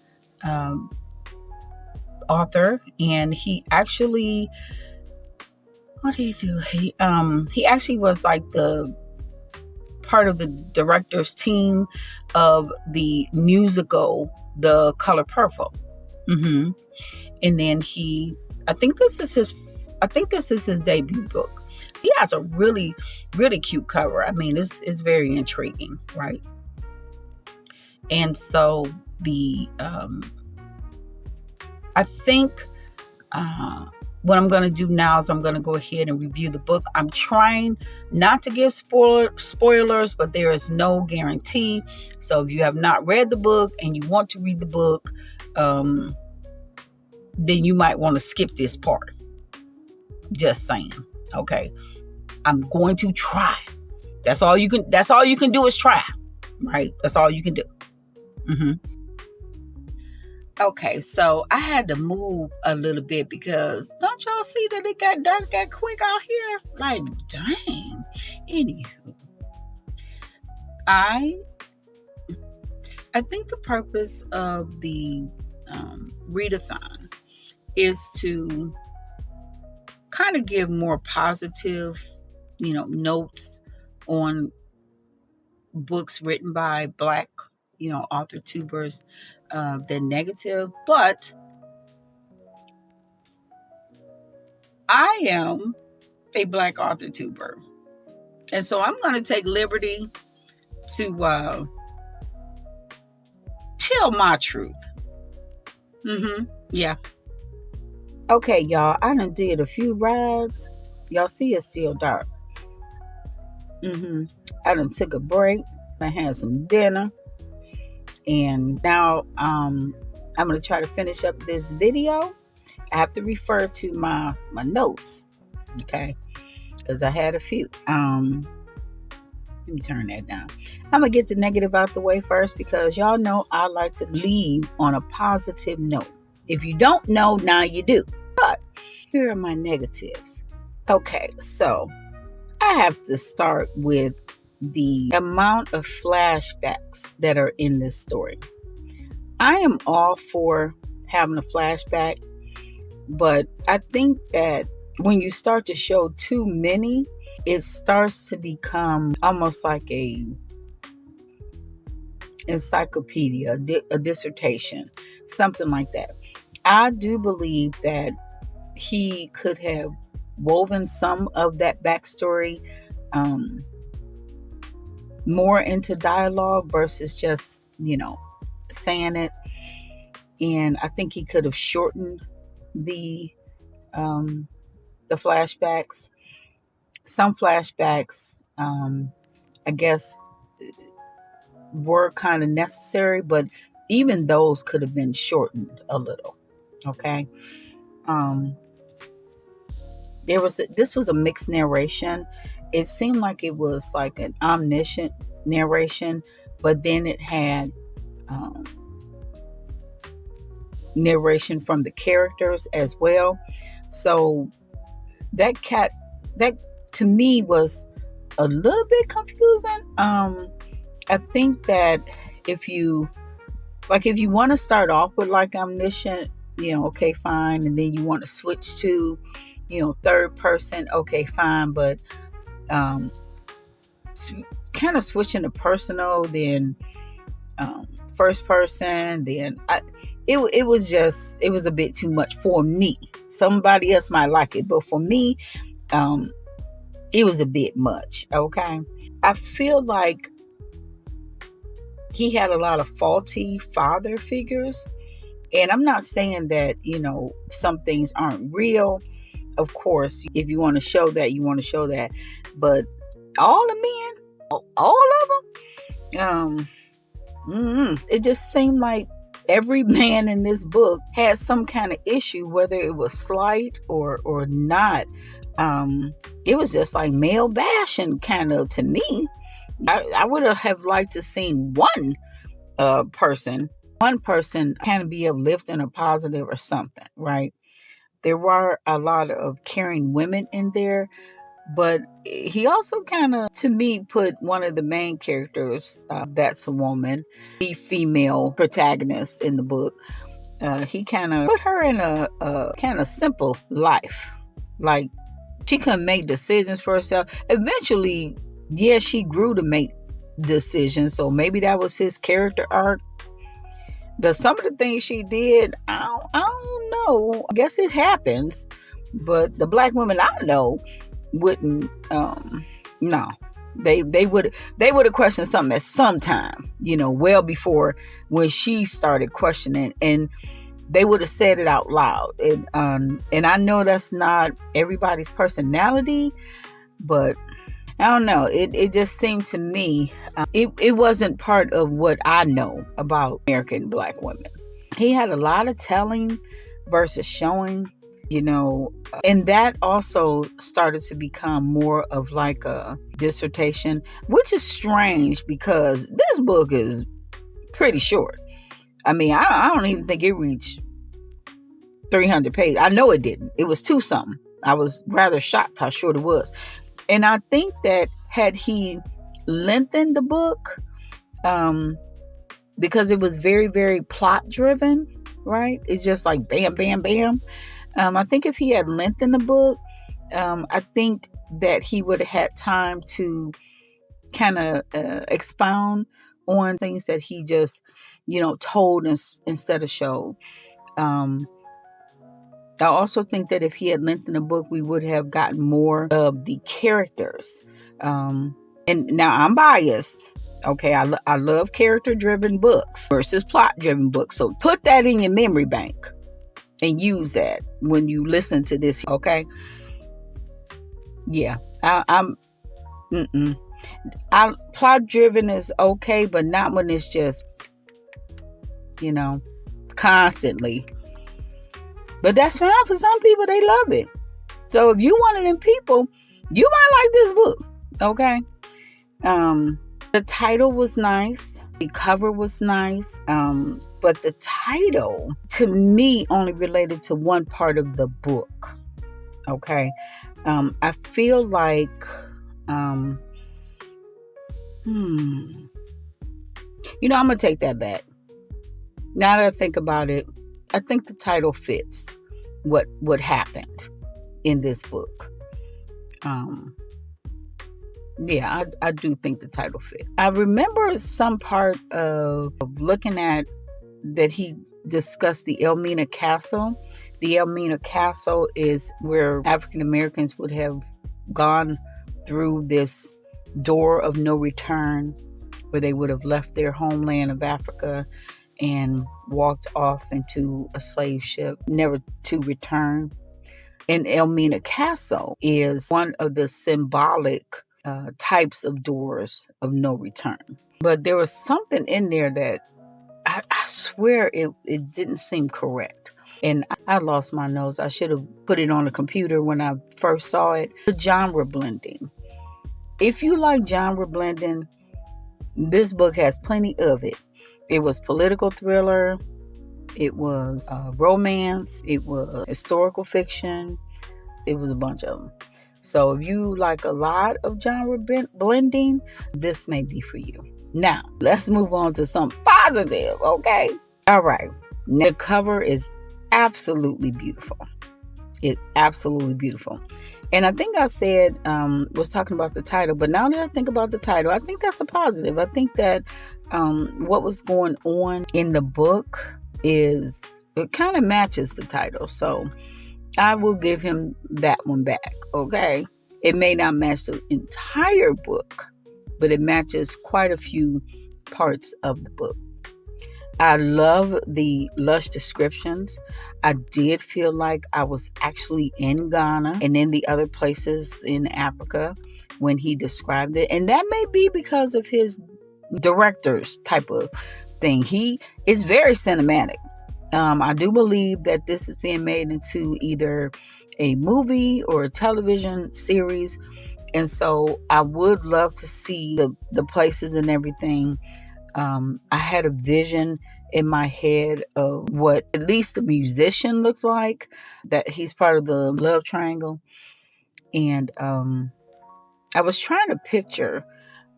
author, and he actually, what did he do? He actually was like the part of the director's team of the musical The Color Purple. And then I think this is his debut book. So he has a really, really cute cover. I mean, it's very intriguing, right? And so I think what I'm going to do now is I'm going to go ahead and review the book. I'm trying not to give spoilers, but there is no guarantee. So if you have not read the book and you want to read the book, then you might want to skip this part. Just saying. Okay. I'm going to try. That's all you can do is try. Right? That's all you can do. Okay, so I had to move a little bit because don't y'all see that it got dark that quick out here? Like, dang. Anywho, I think the purpose of the readathon is to kind of give more positive, notes on books written by Black, author tubers than negative. But I am a Black author tuber, and so I'm going to take liberty to tell my truth. Yeah. Okay, y'all, I done did a few rides. Y'all see it's still dark. I done took a break. I had some dinner. And now I'm going to try to finish up this video. I have to refer to my notes. Okay. Because I had a few. Let me turn that down. I'm going to get the negative out the way first, because y'all know I like to leave on a positive note. If you don't know, now you do. But here are my negatives. Okay, so I have to start with the amount of flashbacks that are in this story. I am all for having a flashback, but I think that when you start to show too many, it starts to become almost like a encyclopedia, a dissertation, something like that. I do believe that he could have woven some of that backstory more into dialogue versus just, saying it. And I think he could have shortened the flashbacks. Some flashbacks, I guess, were kind of necessary, but even those could have been shortened a little. Okay. This was a mixed narration. It seemed like it was like an omniscient narration, but then it had narration from the characters as well. So that to me was a little bit confusing. I think that if you want to start off with like omniscient, okay, fine, and then you want to switch to, third person, okay, fine, but kind of switching to personal, then first person, then it was a bit too much for me. Somebody else might like it, but for me, it was a bit much. Okay, I feel like he had a lot of faulty father figures, and I'm not saying that some things aren't real. Of course, if you want to show that, you want to show that, but all the men, all of them, it just seemed like every man in this book had some kind of issue, whether it was slight or not. It was just like male bashing kind of to me. I would have liked to seen one person kind of be uplifting or positive or something, right? There were a lot of caring women in there, but he also kind of, to me, put one of the main characters, that's a woman, the female protagonist in the book, he kind of put her in a kind of simple life. Like, she couldn't make decisions for herself. Eventually, yeah, she grew to make decisions, so maybe that was his character arc. But some of the things she did, I don't know. I guess it happens. But the black women I know wouldn't. No, they would have questioned something at some time. Well before when she started questioning, and they would have said it out loud. And I know that's not everybody's personality, but I don't know. It just seemed to me, it wasn't part of what I know about American black women. He had a lot of telling versus showing, and that also started to become more of like a dissertation, which is strange because this book is pretty short. I mean, I don't even think it reached 300 pages. I know it didn't. It was 2 something. I was rather shocked how short it was. And I think that had he lengthened the book, because it was very, very plot driven, right? It's just like bam, bam, bam. I think if he had lengthened the book, I think that he would have had time to kind of expound on things that he just, told instead of showed. I also think that if he had lengthened the book, we would have gotten more of the characters. And now I'm biased. Okay, I love character-driven books versus plot-driven books. So put that in your memory bank and use that when you listen to this. Okay. Yeah, plot-driven is okay, but not when it's just, constantly. But that's fine for some people. They love it. So if you one of them people, you might like this book. Okay. The title was nice. The cover was nice. But the title, to me, only related to one part of the book. Okay. I feel like, I'm going to take that back. Now that I think about it, I think the title fits what happened in this book. Yeah, I do think the title fit. I remember some part of looking at that he discussed the Elmina Castle. The Elmina Castle is where African Americans would have gone through this door of no return, where they would have left their homeland of Africa and walked off into a slave ship, never to return. And Elmina Castle is one of the symbolic types of doors of no return. But there was something in there that I swear it didn't seem correct. And I lost my nose. I should have put it on the computer when I first saw it. The genre blending. If you like genre blending, this book has plenty of it. It was political thriller, it was romance, it was historical fiction, it was a bunch of them. So if you like a lot of genre blending, this may be for you. Now, let's move on to something positive, okay? All right. The cover is absolutely beautiful. It's absolutely beautiful. And I think I said, was talking about the title, but now that I think about the title, I think that's a positive. I think that what was going on in the book it kind of matches the title. So I will give him that one back, okay? It may not match the entire book, but it matches quite a few parts of the book. I love the lush descriptions. I did feel like I was actually in Ghana and in the other places in Africa when he described it. And that may be because of his director's type of thing. He is very cinematic. I do believe that this is being made into either a movie or a television series. And so I would love to see the places and everything. I had a vision in my head of what at least the musician looked like, that he's part of the love triangle. And I was trying to picture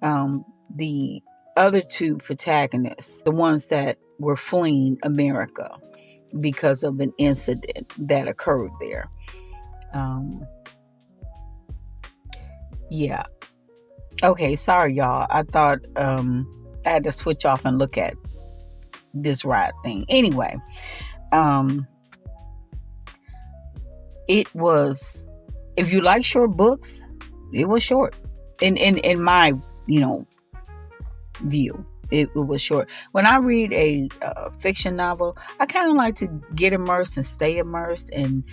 the other two protagonists, the ones that were fleeing America because of an incident that occurred there. Yeah. Okay, sorry, y'all. I thought I had to switch off and look at this ride thing. Anyway, it was, if you like short books, it was short. In my, view, it was short. When I read a fiction novel, I kind of like to get immersed and stay immersed and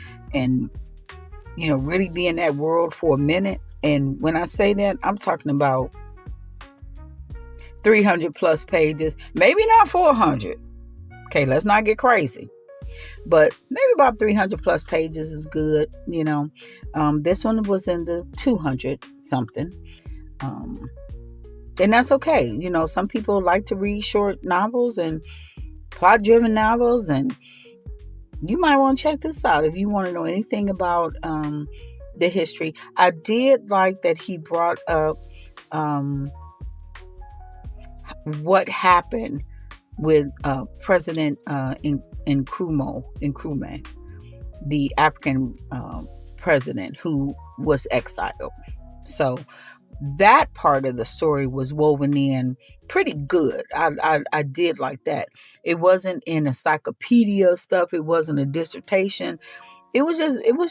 really be in that world for a minute. And when I say that, I'm talking about 300 plus pages, maybe not 400. Okay, let's not get crazy. But maybe about 300 plus pages is good. This one was in the 200 something. And that's okay. Some people like to read short novels and plot driven novels, and you might want to check this out if you want to know anything about the history. I did like that he brought up what happened with President Nkrumah, the African president who was exiled. So that part of the story was woven in pretty good. I did like that. It wasn't in encyclopedia stuff. It wasn't a dissertation. It was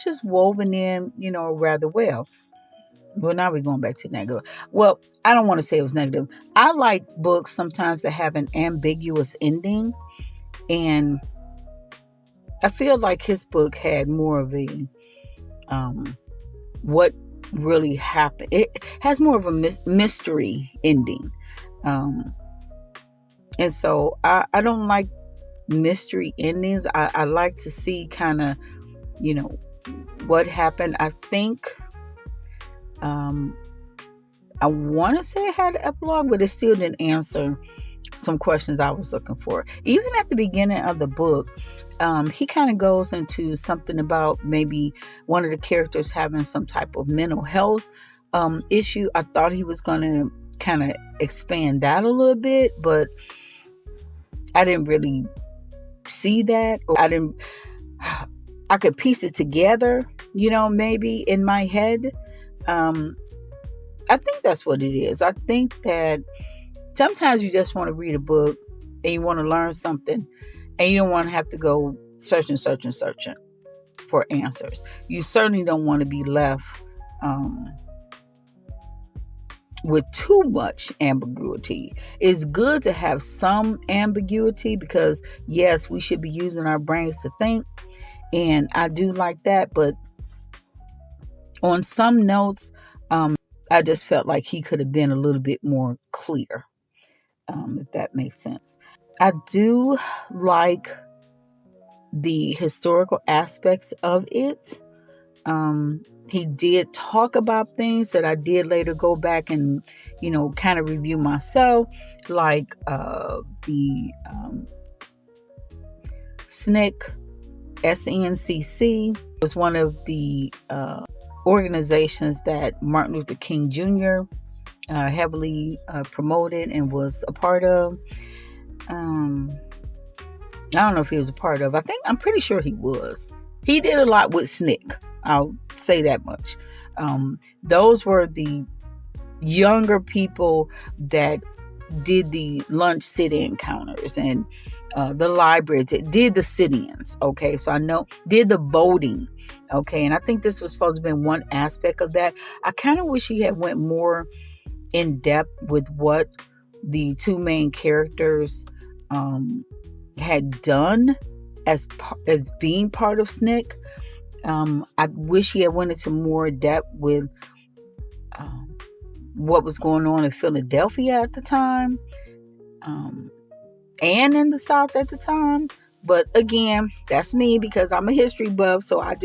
just woven in, rather well. Well, now we're going back to negative. Well, I don't want to say it was negative. I like books sometimes that have an ambiguous ending. And I feel like his book had more of a what really happened. It has more of a mystery ending. And so I don't like mystery endings. I like to see kind of, what happened. I think I want to say it had an epilogue, but it still didn't answer some questions I was looking for. Even at the beginning of the book, he kind of goes into something about maybe one of the characters having some type of mental health issue. I thought he was going to kind of expand that a little bit, but I didn't really see that. Or I could piece it together, maybe in my head. I think that's what it is. I think that sometimes you just want to read a book and you want to learn something and you don't want to have to go searching for answers. You certainly don't want to be left with too much ambiguity. It's good to have some ambiguity because, yes, we should be using our brains to think. And I do like that. But on some notes, I just felt like he could have been a little bit more clear, if that makes sense. I do like the historical aspects of it. He did talk about things that I did later go back and, kind of review myself, like the SNCC, SNCC was one of the organizations that Martin Luther King Jr. Heavily promoted and was a part of. I don't know if he was a part of. I'm pretty sure he was. He did a lot with SNCC. I'll say that much. Those were the younger people that did the lunch sit-in encounters and the library, did the sit-ins. Okay, so I know did the voting. Okay, and I think this was supposed to have been one aspect of that. I kind of wish he had went more in depth with what the two main characters had done as being part of SNCC. I wish he had went into more depth with what was going on in Philadelphia at the time, and in the South at the time. But again, that's me because I'm a history buff. So I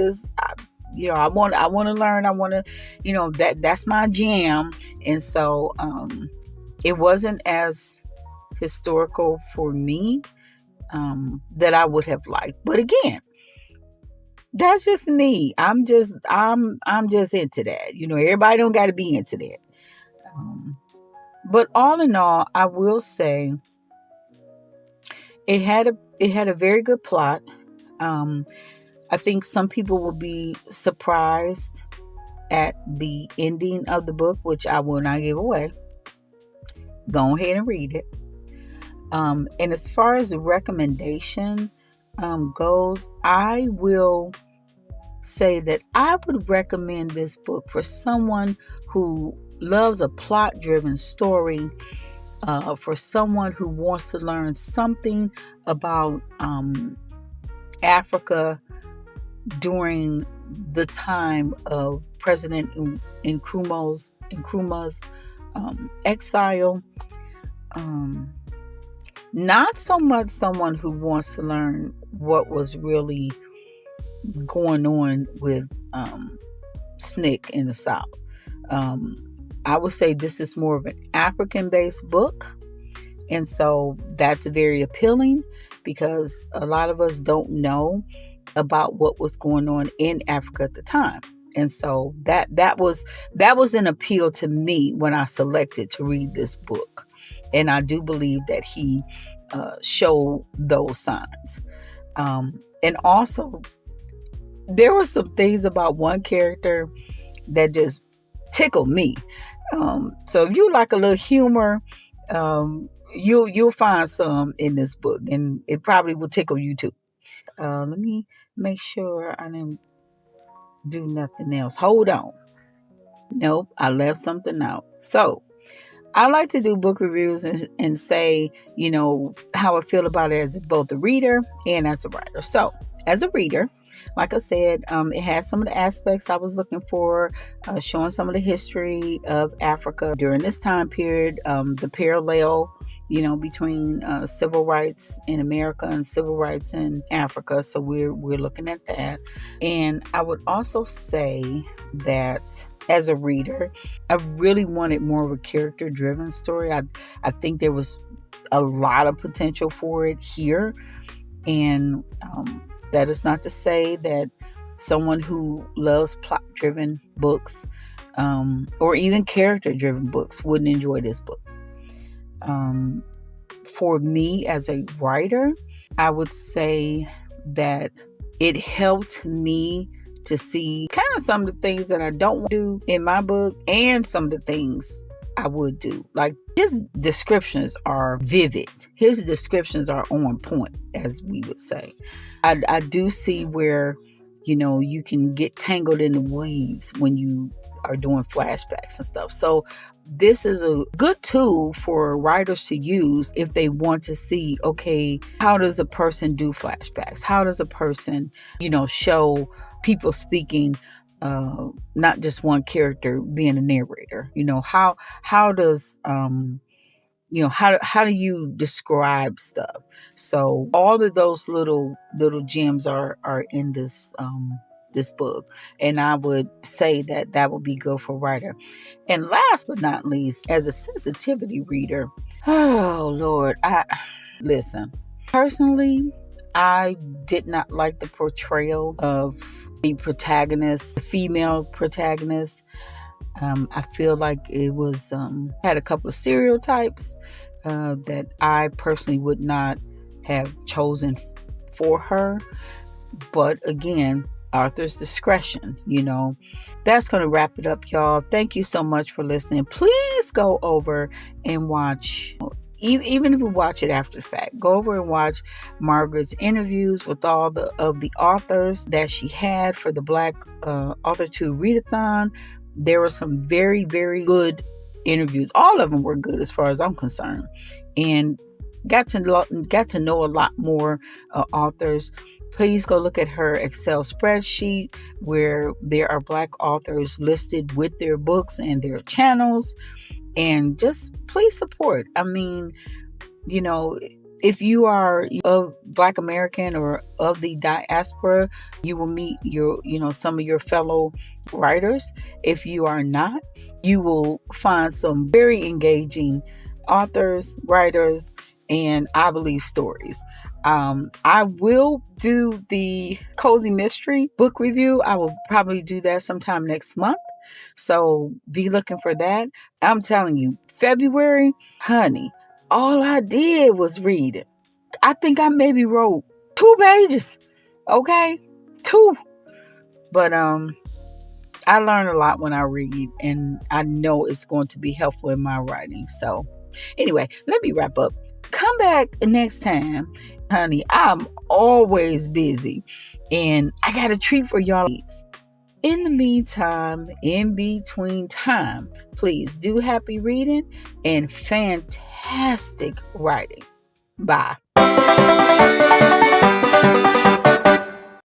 want to learn. I want to, that's my jam. And so it wasn't as historical for me that I would have liked. But again, that's just me. I'm just into that. Everybody don't got to be into that. But all in all, I will say it had a very good plot. I think some people will be surprised at the ending of the book, which I will not give away. Go ahead and read it. And as far as the recommendation goes, I will say that I would recommend this book for someone who loves a plot-driven story, for someone who wants to learn something about Africa during the time of President Nkrumah's exile. Not so much someone who wants to learn what was really going on with SNCC in the South. I would say this is more of an African-based book. And so that's very appealing because a lot of us don't know about what was going on in Africa at the time. And so that was an appeal to me when I selected to read this book. And I do believe that he showed those signs. And also, there were some things about one character that just tickled me. So if you like a little humor, you'll find some in this book, and it probably will tickle you too. Let me make sure I didn't do nothing else. Hold on. Nope, I left something out. So I like to do book reviews and say, how I feel about it as both a reader and as a writer. So as a reader, like I said, it has some of the aspects I was looking for, showing some of the history of Africa during this time period, the parallel, between civil rights in America and civil rights in Africa. So we're looking at that. And I would also say that as a reader, I really wanted more of a character-driven story. I think there was a lot of potential for it here. And that is not to say that someone who loves plot-driven books or even character-driven books wouldn't enjoy this book. For me as a writer, I would say that it helped me to see kind of some of the things that I don't want to do in my book and some of the things I would do. Like, his descriptions are vivid. His descriptions are on point, as we would say. I do see where, you can get tangled in the weeds when you are doing flashbacks and stuff. So this is a good tool for writers to use if they want to see, okay, how does a person do flashbacks? How does a person, show people speaking, not just one character being a narrator? How does how do you describe stuff? So all of those little gems are in this this book, and I would say that would be good for a writer. And last but not least, as a sensitivity reader, oh Lord, listen. Personally, I did not like the portrayal of the protagonist, the female protagonist. I feel like it was had a couple of stereotypes that I personally would not have chosen for her. But again, author's discretion, That's going to wrap it up, y'all. Thank you so much for listening. Please go over and watch, even if you watch it after the fact, go over and watch Margaret's interviews with all of the authors that she had for the Black AuthorTube Readathon. There were some very, very good interviews. All of them were good as far as I'm concerned. And got to know a lot more authors. Please go look at her Excel spreadsheet where there are Black authors listed with their books and their channels. And just please support. I mean, if you are of Black American or of the diaspora, you will meet some of your fellow writers. If you are not, you will find some very engaging authors, writers, and I believe stories. I will do the Cozy Mystery book review. I will probably do that sometime next month. So be looking for that. I'm telling you, February, honey, all I did was read it. I think I maybe wrote 2 pages. Okay? 2. But I learn a lot when I read, and I know it's going to be helpful in my writing. So anyway, let me wrap up. Come back next time, honey. I'm always busy, and I got a treat for y'all. In the meantime, in between time, please do happy reading and fantastic writing. Bye.